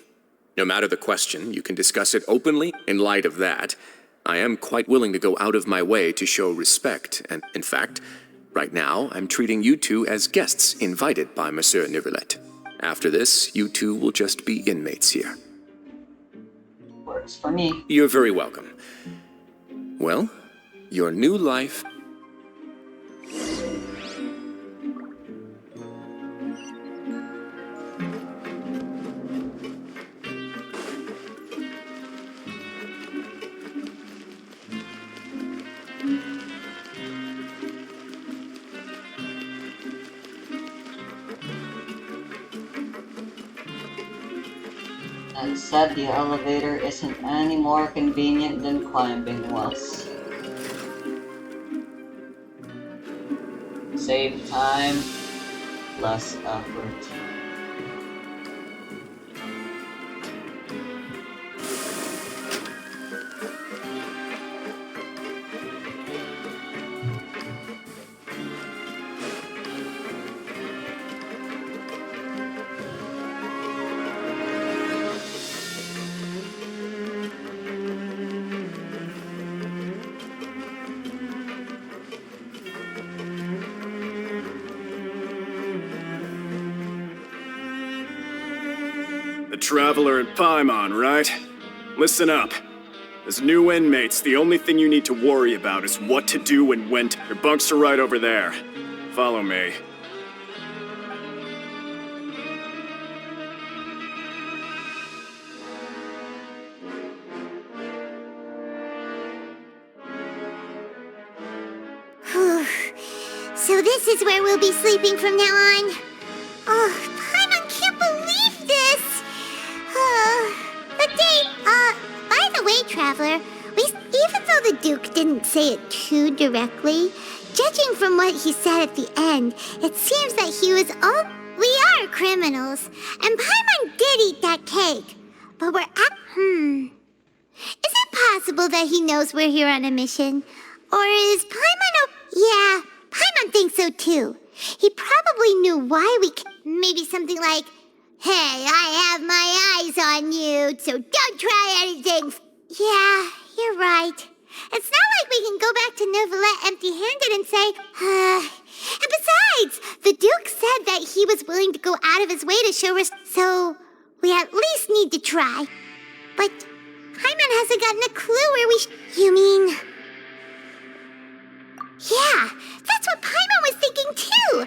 No matter the question, you can discuss it openly. In light of that, I am quite willing to go out of my way to show respect, and in fact, right now, I'm treating you two as guests invited by Monsieur Nervulette. After this, you two will just be inmates here. Works for me. You're very welcome. Well, your new life... And said the elevator isn't any more convenient than climbing was. Save time, less effort. Traveler in Paimon, right? Listen up. As new inmates, the only thing you need to worry about is what to do and when to. Your bunks are right over there. Follow me. So this is where we'll be sleeping from now on. Oh, Paimon can't believe this! But Dave, by the way, Traveler, even though the Duke didn't say it too directly, judging from what he said at the end, it seems that he was we are criminals, and Paimon did eat that cake. But we're is it possible that he knows we're here on a mission? Or is Paimon yeah, Paimon thinks so too. He probably knew why maybe something like, "Hey, I have my eyes on you, so don't try anything." Yeah, you're right. It's not like we can go back to Neuvillette empty-handed and say, And besides, the Duke said that he was willing to go out of his way to show us, so we at least need to try. But Paimon hasn't gotten a clue where You mean... Yeah, that's what Paimon was thinking too!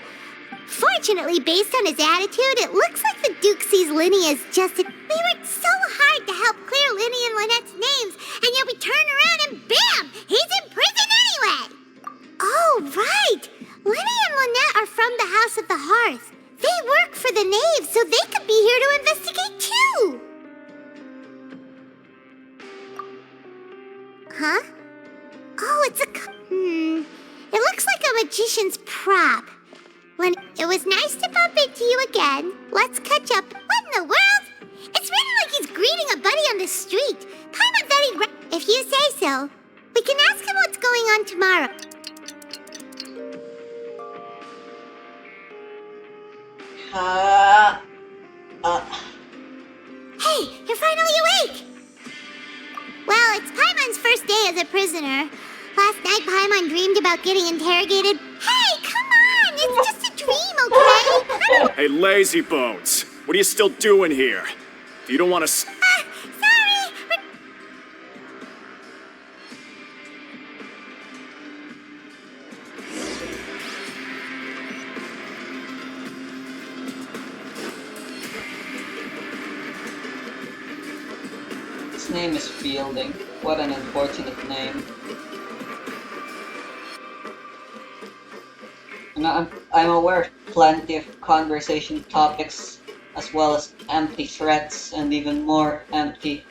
Fortunately, based on his attitude, it looks like the Duke sees Lyney as just a... We worked so hard to help clear Lyney and Lynette's names, and yet we turn around and bam! He's in prison anyway! Oh, right! Lyney and Lynette are from the House of the Hearth. They work for the Knave, so they could be here to investigate too! Huh? Oh, it's a... It looks like a magician's prop. It was nice to bump into you again. Let's catch up. What in the world? It's written like he's greeting a buddy on the street. Paimon thought he'd... If you say so. We can ask him what's going on tomorrow. Hey, you're finally awake! Well, it's Paimon's first day as a prisoner. Last night, Paimon dreamed about getting interrogated. Hey, come on! It's just a dream, okay? Hey, lazy bones! What are you still doing here? If you don't want to... Sorry! His name is Fielding. What an unfortunate name. And I'm aware of plenty of conversation topics, as well as empty threats and even more empty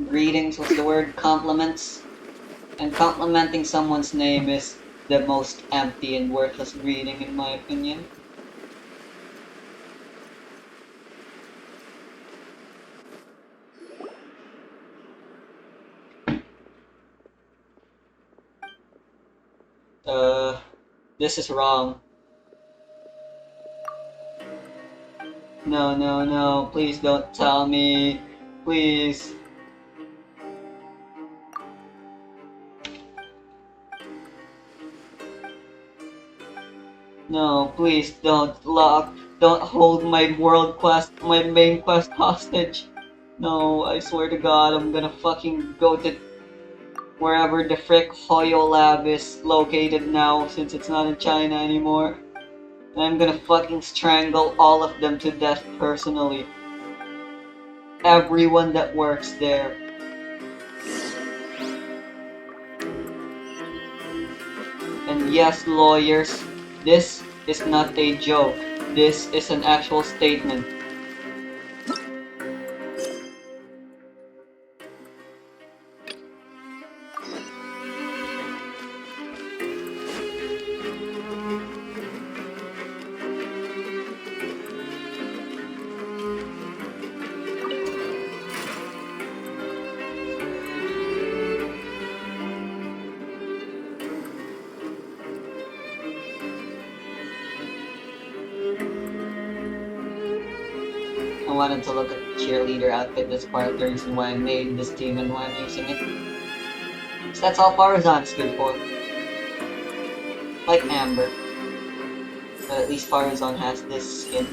greetings, what's the word? Compliments. And complimenting someone's name is the most empty and worthless greeting in my opinion. This is wrong. No, no, no, please don't tell me. Please. No, please don't hold my my main quest hostage. No, I swear to God, I'm gonna fucking go to wherever the frick Hoyo Lab is located now, since it's not in China anymore. And I'm gonna fucking strangle all of them to death personally. Everyone that works there. And yes, lawyers, this is not a joke. This is an actual statement. I wanted to look at the cheerleader outfit. That's part of the reason why I made this team and why I'm using it. So that's all Farazan is good for. Like Amber. But at least Farazan has this skin.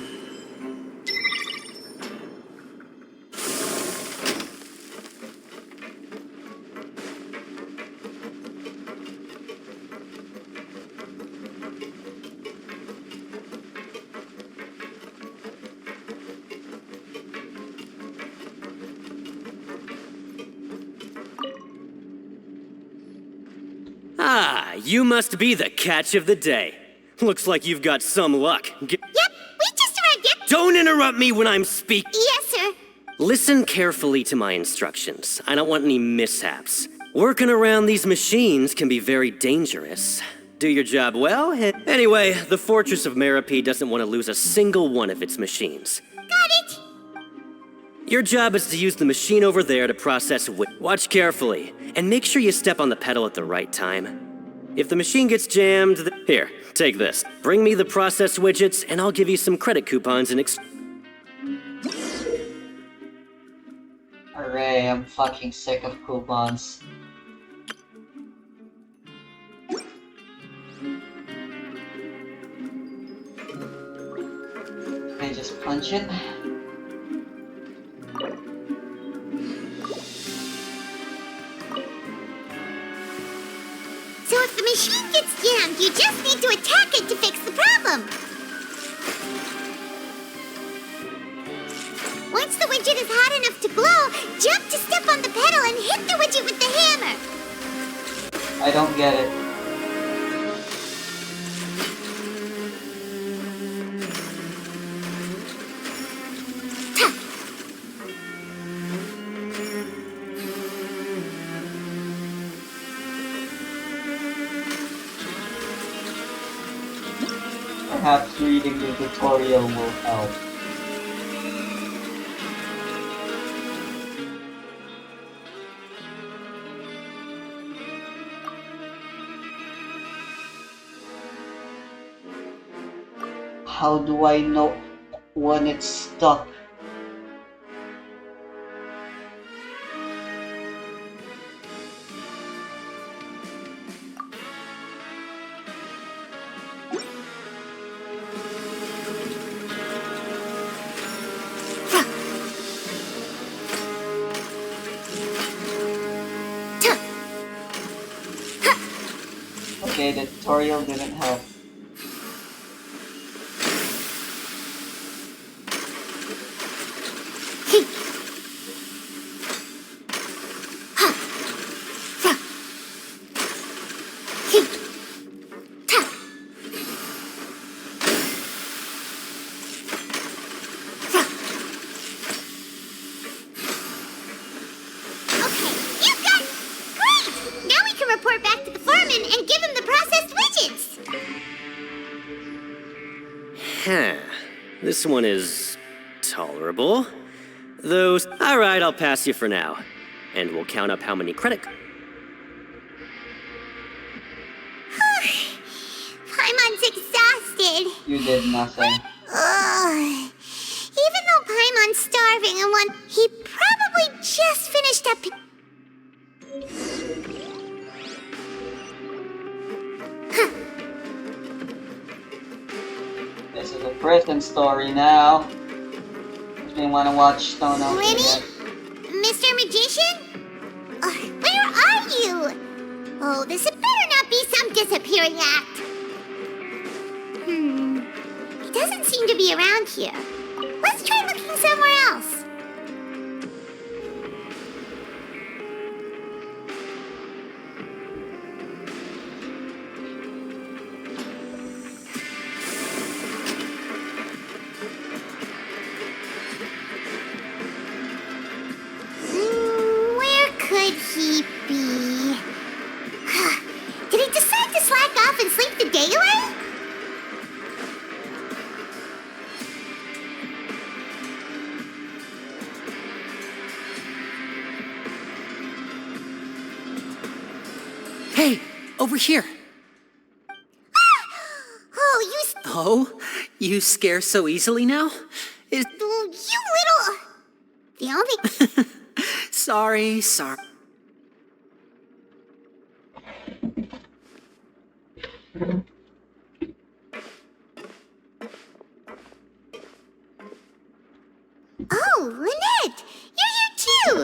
Ah, you must be the catch of the day. Looks like you've got some luck. Yep, we just arrived. Yep. Don't interrupt me when I'm speaking. Yes, sir. Listen carefully to my instructions. I don't want any mishaps. Working around these machines can be very dangerous. Do your job well. Anyway, the Fortress of Meropide doesn't want to lose a single one of its machines. Got it. Your job is to use the machine over there to process Watch carefully, and make sure you step on the pedal at the right time. If the machine gets jammed, here, take this. Bring me the process widgets, and I'll give you some credit coupons and Hooray, I'm fucking sick of coupons. Can I just punch it? So if the machine gets jammed, you just need to attack it to fix the problem. Once the widget is hot enough to glow, jump to step on the pedal and hit the widget with the hammer. I don't get it. Perhaps reading the tutorial will help. How do I know when it's stuck? Okay, the tutorial didn't help. Report back to the foreman and give him the processed widgets. Huh. This one is tolerable. Those. All right, I'll pass you for now, and we'll count up how many credit. Paimon's exhausted. You did nothing. Ugh. Even though Paimon's starving and one, he probably just finished up. This is a prison story now. If they want to watch Stone Ocean. Lenny? Mr. Magician? Where are you? Oh, this had better not be some disappearing act. He doesn't seem to be around here. Let's try looking somewhere else. Where could he be? Did he decide to slack off and sleep the day away? Hey, over here. Oh, You scare so easily now? you little... The only... Sorry. Oh, Lynette! You're here too!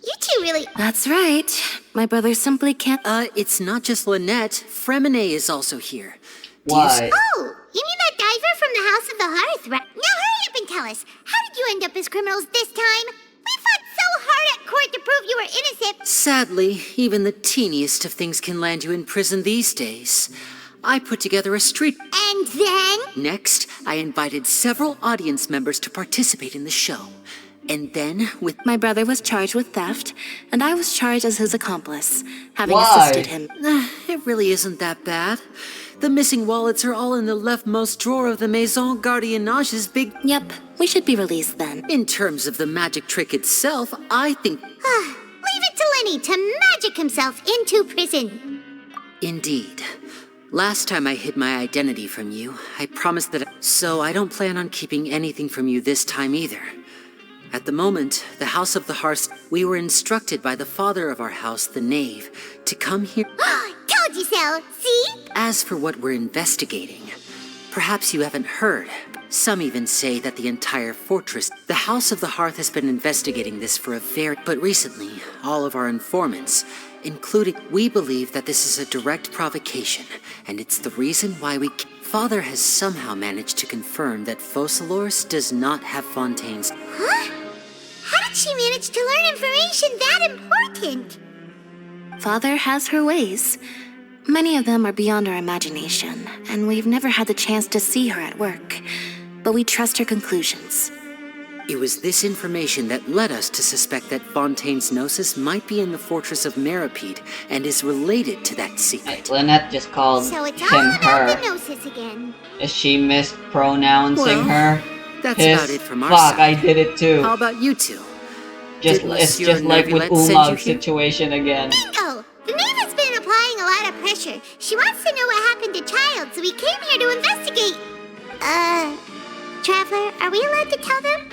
You two really... That's right. My brother simply can't. It's not just Lynette. Fremine is also here. Why? Oh, you mean that diver from the House of the Hearth, right? Now hurry up and tell us, how did you end up as criminals this time? We fought so hard at court to prove you were innocent. Sadly, even the teeniest of things can land you in prison these days. I put together a street. And then? Next, I invited several audience members to participate in the show. And then, with my brother was charged with theft, and I was charged as his accomplice, having Why? assisted him. It really isn't that bad. The missing wallets are all in the leftmost drawer of the Maison Gardiennage's big... Yep, we should be released then. In terms of the magic trick itself, I think... Leave it to Lenny to magic himself into prison. Indeed. Last time I hid my identity from you, I promised that... So I don't plan on keeping anything from you this time either. At the moment, the House of the Hearths, we were instructed by the father of our house, the Knave, to come here... Told you so, see? As for what we're investigating, perhaps you haven't heard. Some even say that the entire fortress, the House of the Hearth, has been investigating this for a very... But recently, all of our informants, including... We believe that this is a direct provocation, and it's the reason why we... Father has somehow managed to confirm that Focalors does not have Fontaine's... Huh? How did she manage to learn information that important? Father has her ways. Many of them are beyond our imagination, and we've never had the chance to see her at work. But we trust her conclusions. It was this information that led us to suspect that Fontaine's Gnosis might be in the fortress of Meripede and is related to that secret. Lynette just called So it's him all about her. the Gnosis again. Is she mispronouncing Well, her? That's Piss. about it from our Fuck, side. I did it too. How about you two? Just Did it's Monsieur just like with Neuvillette send you Umag's here? situation again. Bingo! The Knave has been applying a lot of pressure. She wants to know what happened to Child, so we came here to investigate. Traveler, are we allowed to tell them?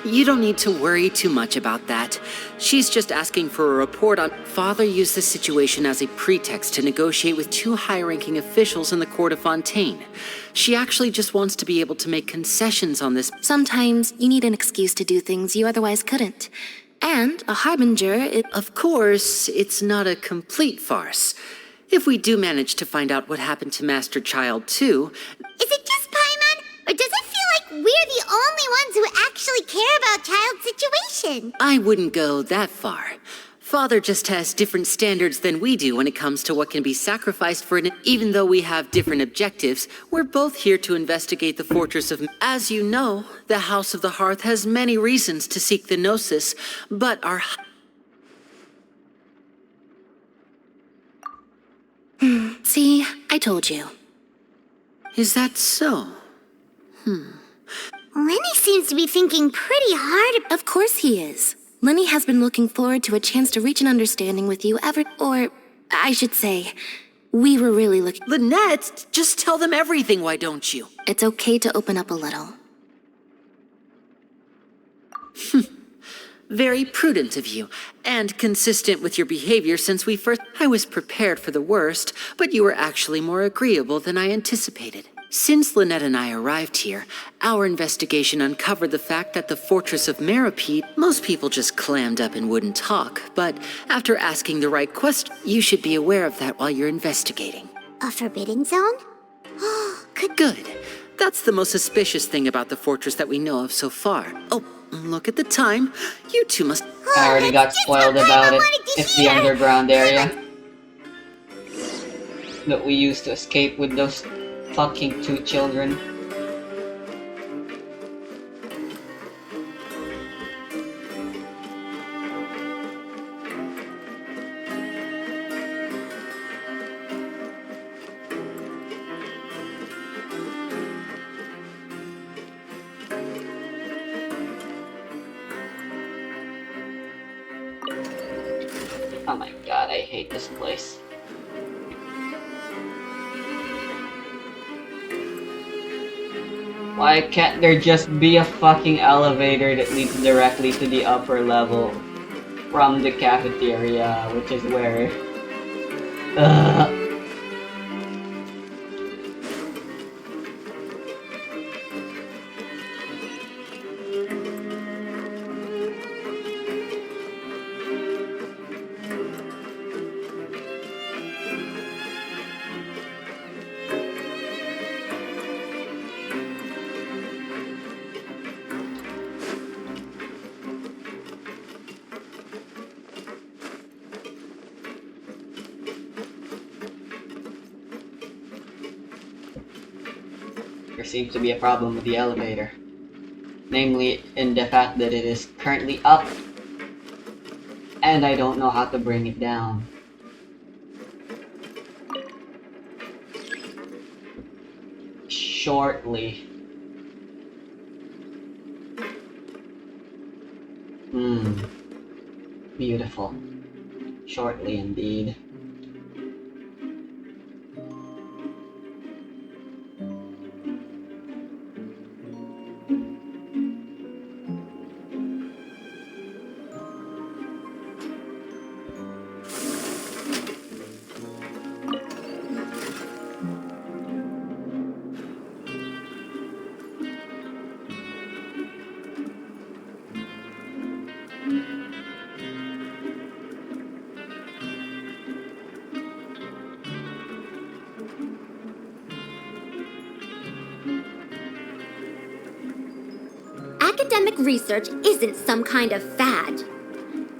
You don't need to worry too much about that. She's just asking for a report on... Father used the situation as a pretext to negotiate with two high-ranking officials in the court of Fontaine. She actually just wants to be able to make concessions on this. Sometimes you need an excuse to do things you otherwise couldn't. And a harbinger, Of course, it's not a complete farce. If we do manage to find out what happened to Master Child too... Is it just Paimon? Or does it feel like we're the only ones who actually care about Child's situation? I wouldn't go that far. Father just has different standards than we do when it comes to what can be sacrificed for an... Even though we have different objectives, we're both here to investigate the Fortress of... As you know, the House of the Hearth has many reasons to seek the Gnosis, but our... See, I told you. Is that so? Lenny seems to be thinking pretty hard. Of course he is. Lenny has been looking forward to a chance to reach an understanding with you or, I should say, we were really looking... Lynette, just tell them everything, why don't you? It's okay to open up a little. Very prudent of you, and consistent with your behavior since we first... I was prepared for the worst, but you were actually more agreeable than I anticipated. Since Lynette and I arrived here, our investigation uncovered the fact that the Fortress of Meripede, most people just clammed up and wouldn't talk, but after asking the right question, you should be aware of that while you're investigating. A forbidden zone? Good. That's the most suspicious thing about the fortress that we know of so far. Oh, look at the time. You two must... I already got spoiled about it. It's the underground area that we used to escape with those fucking two children. Oh my god, I hate this place. Why can't there just be a fucking elevator that leads directly to the upper level from the cafeteria, which is where... there seems to be a problem with the elevator. Namely, in the fact that it is currently up, and I don't know how to bring it down. Shortly. Beautiful. Shortly indeed. Academic research isn't some kind of fad.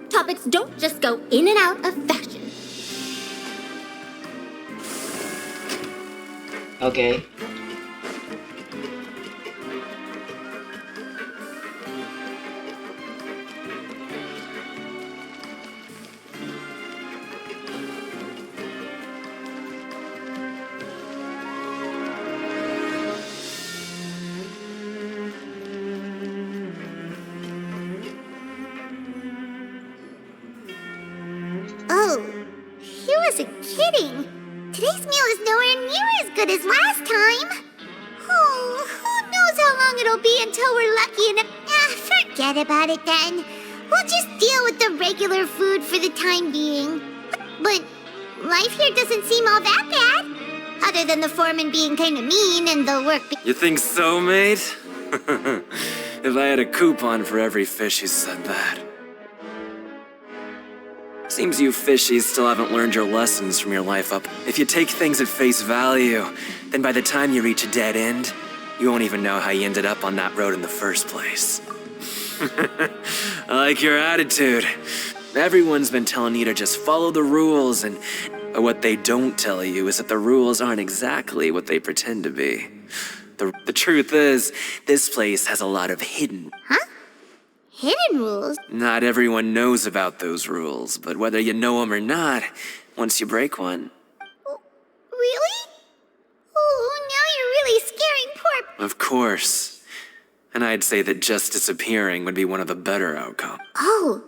Topics don't just go in and out of fashion. Okay. Oh, he wasn't kidding. Today's meal is nowhere near as good as last time. Oh, who knows how long it'll be until we're lucky enough. Forget about it then. We'll just deal with the regular food for the time being. But life here doesn't seem all that bad. Other than the foreman being kinda mean and the work You think so, mate? If I had a coupon for every fish who said that. Seems you fishies still haven't learned your lessons from your life up. If you take things at face value, then by the time you reach a dead end, you won't even know how you ended up on that road in the first place. I like your attitude. Everyone's been telling you to just follow the rules, and what they don't tell you is that the rules aren't exactly what they pretend to be. The truth is, this place has a lot of hidden. hidden rules. Not everyone knows about those rules, but whether you know them or not, once you break one. Really? Oh, now you're really scaring poor... Of course. And I'd say that just disappearing would be one of the better outcomes. Oh,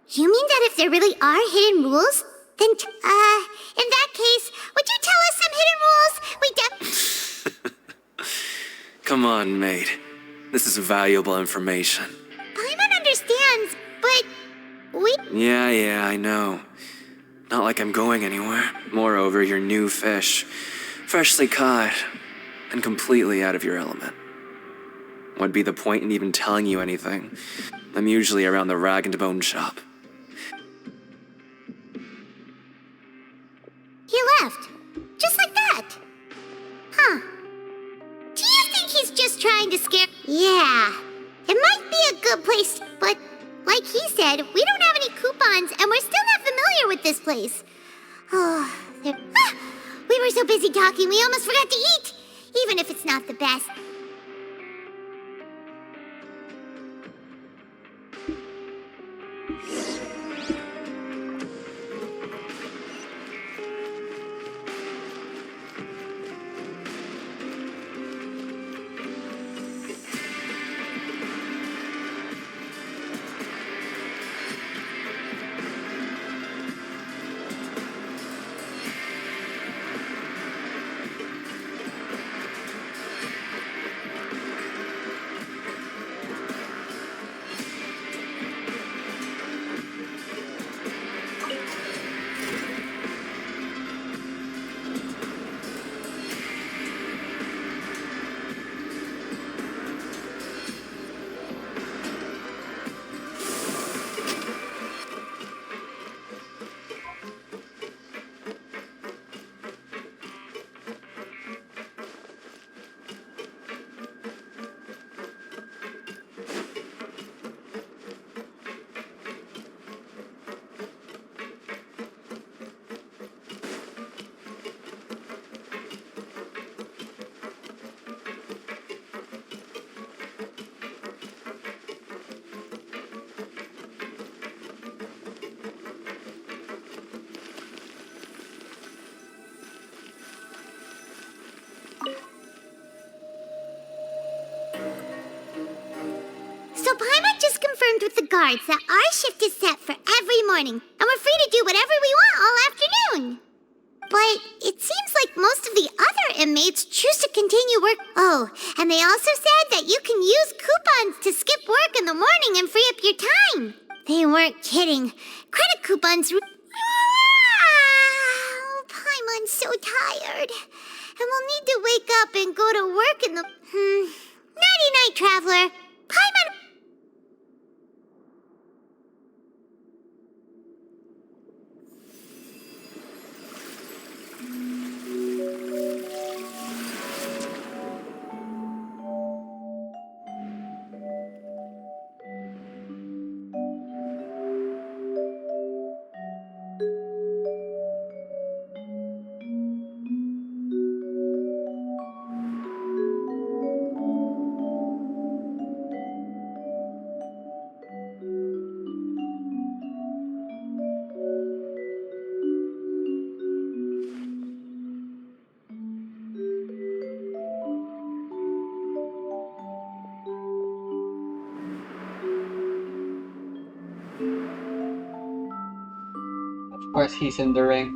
you mean that if there really are hidden rules, then, in that case, would you tell us some hidden rules? Come on, mate. This is valuable information. Paimon understands, but we... Yeah, I know. Not like I'm going anywhere. Moreover, you're new fish. Freshly caught, and completely out of your element. What'd be the point in even telling you anything? I'm usually around the rag and bone shop. He left. Just like that. Huh. Do you think he's just trying to scare... Yeah. It might be a good place, but like he said, we don't have any coupons, and we're still not familiar with this place. Oh, we were so busy talking, we almost forgot to eat, even if it's not the best. So Paimon just confirmed with the guards that our shift is set for every morning, and we're free to do whatever we want all afternoon. But it seems like most of the other inmates choose to continue work. Oh, and they also said that you can use coupons to skip work in the morning and free up your time. They weren't kidding. Credit coupons. Paimon's so tired. And we'll need to wake up and go to work in the... Nighty-night, Traveler. Paimon... Of course, he's in the ring.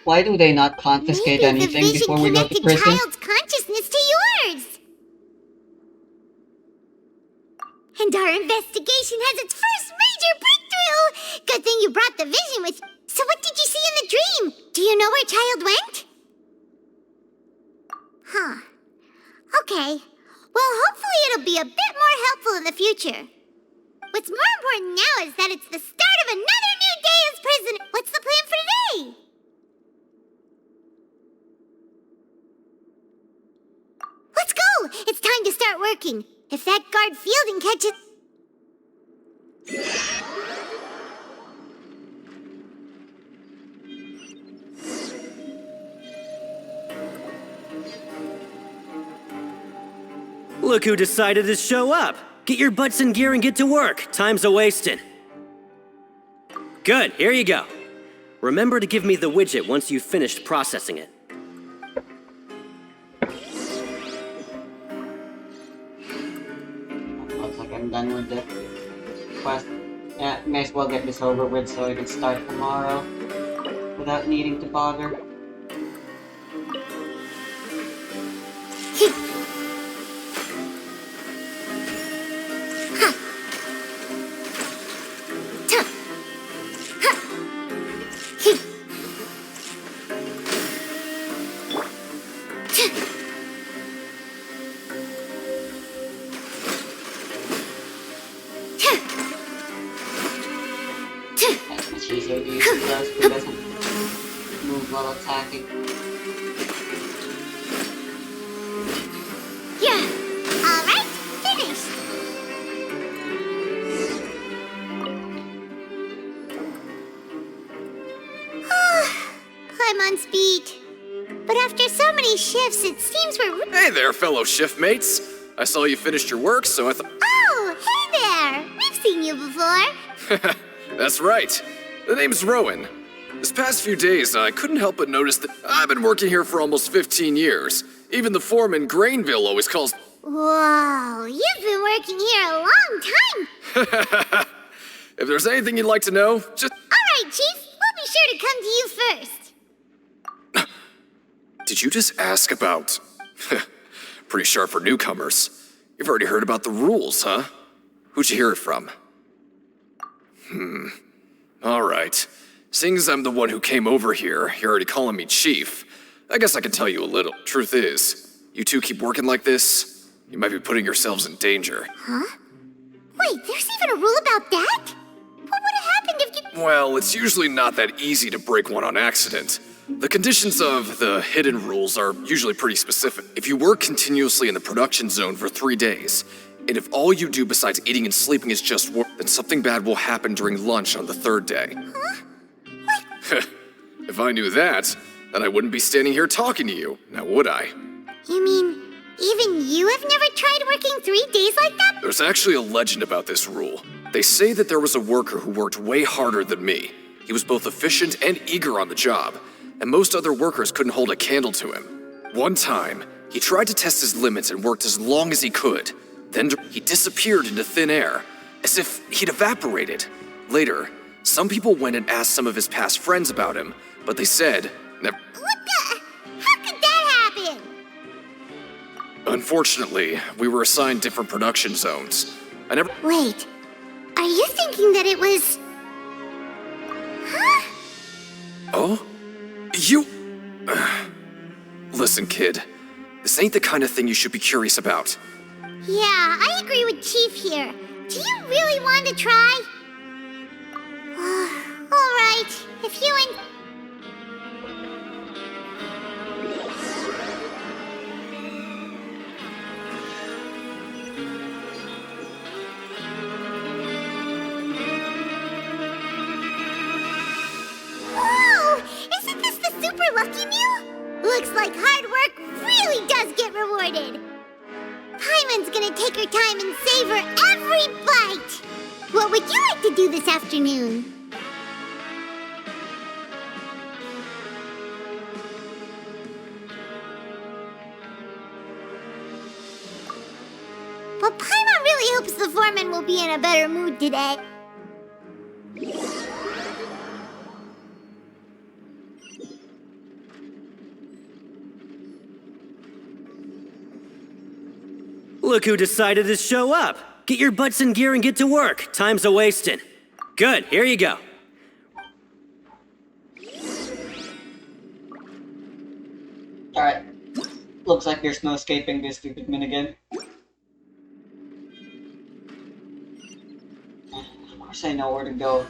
Why do they not confiscate anything before we go to prison? Child's consciousness to yours. And our investigation has its first major breakthrough. Good thing you brought the vision with you. So what did you see in the dream? Do you know where Child went? Huh. Okay. Well, hopefully it'll be a bit more helpful in the future. What's more important now is that it's the start of another new day as prison. What's the plan for today? Let's go! It's time to start working. If that guard Fielding catches... Look who decided to show up! Get your butts in gear and get to work. Time's a-wasting. Good, here you go. Remember to give me the widget once you've finished processing it. Looks like I'm done with the quest. Yeah, may as well get this over with so I can start tomorrow without needing to bother. Easier to use the blast who doesn't move while attacking. Yeah! Alright, finished! Paimon's beat. But after so many shifts, it seems we're... Hey there, fellow shift mates. I saw you finished your work, so I thought... Oh, hey there! We've seen you before. That's right. The name's Rowan. This past few days, I couldn't help but notice that I've been working here for almost 15 years. Even the foreman, Grainville, always calls... Whoa, you've been working here a long time. If there's anything you'd like to know, just... Alright, Chief. We'll be sure to come to you first. Did you just ask about... Pretty sharp for newcomers. You've already heard about the rules, huh? Who'd you hear it from? All right. Seeing as I'm the one who came over here, you're already calling me Chief. I guess I can tell you a little. Truth is, you two keep working like this, you might be putting yourselves in danger. Huh? Wait, there's even a rule about that? What would have happened if you... Well, it's usually not that easy to break one on accident. The conditions of the hidden rules are usually pretty specific. If you work continuously in the production zone for 3 days, and if all you do besides eating and sleeping is just work, then something bad will happen during lunch on the 3rd day. Huh? If I knew that, then I wouldn't be standing here talking to you, now would I? You mean, even you have never tried working 3 days like that? There's actually a legend about this rule. They say that there was a worker who worked way harder than me. He was both efficient and eager on the job, and most other workers couldn't hold a candle to him. One time, he tried to test his limits and worked as long as he could. Then he disappeared into thin air, as if he'd evaporated. Later, some people went and asked some of his past friends about him, but they said, never. What the? How could that happen? Unfortunately, we were assigned different production zones. I never. Wait, are you thinking that it was... Huh? Oh? You... Listen, kid. This ain't the kind of thing you should be curious about. Yeah, I agree with Chief here. Do you really want to try? Alright, if you and... Whoa! Isn't this the Super Lucky Meal? Looks like hard work really does get rewarded. Paimon's gonna take her time and savor every bite. What would you like to do this afternoon? Well, Paimon really hopes the foreman will be in a better mood today. Look who decided to show up. Get your butts in gear and get to work. Time's a-wasting. Good, here you go. Alright. Looks like there's no escaping this stupid minigun. Of course I know where to go.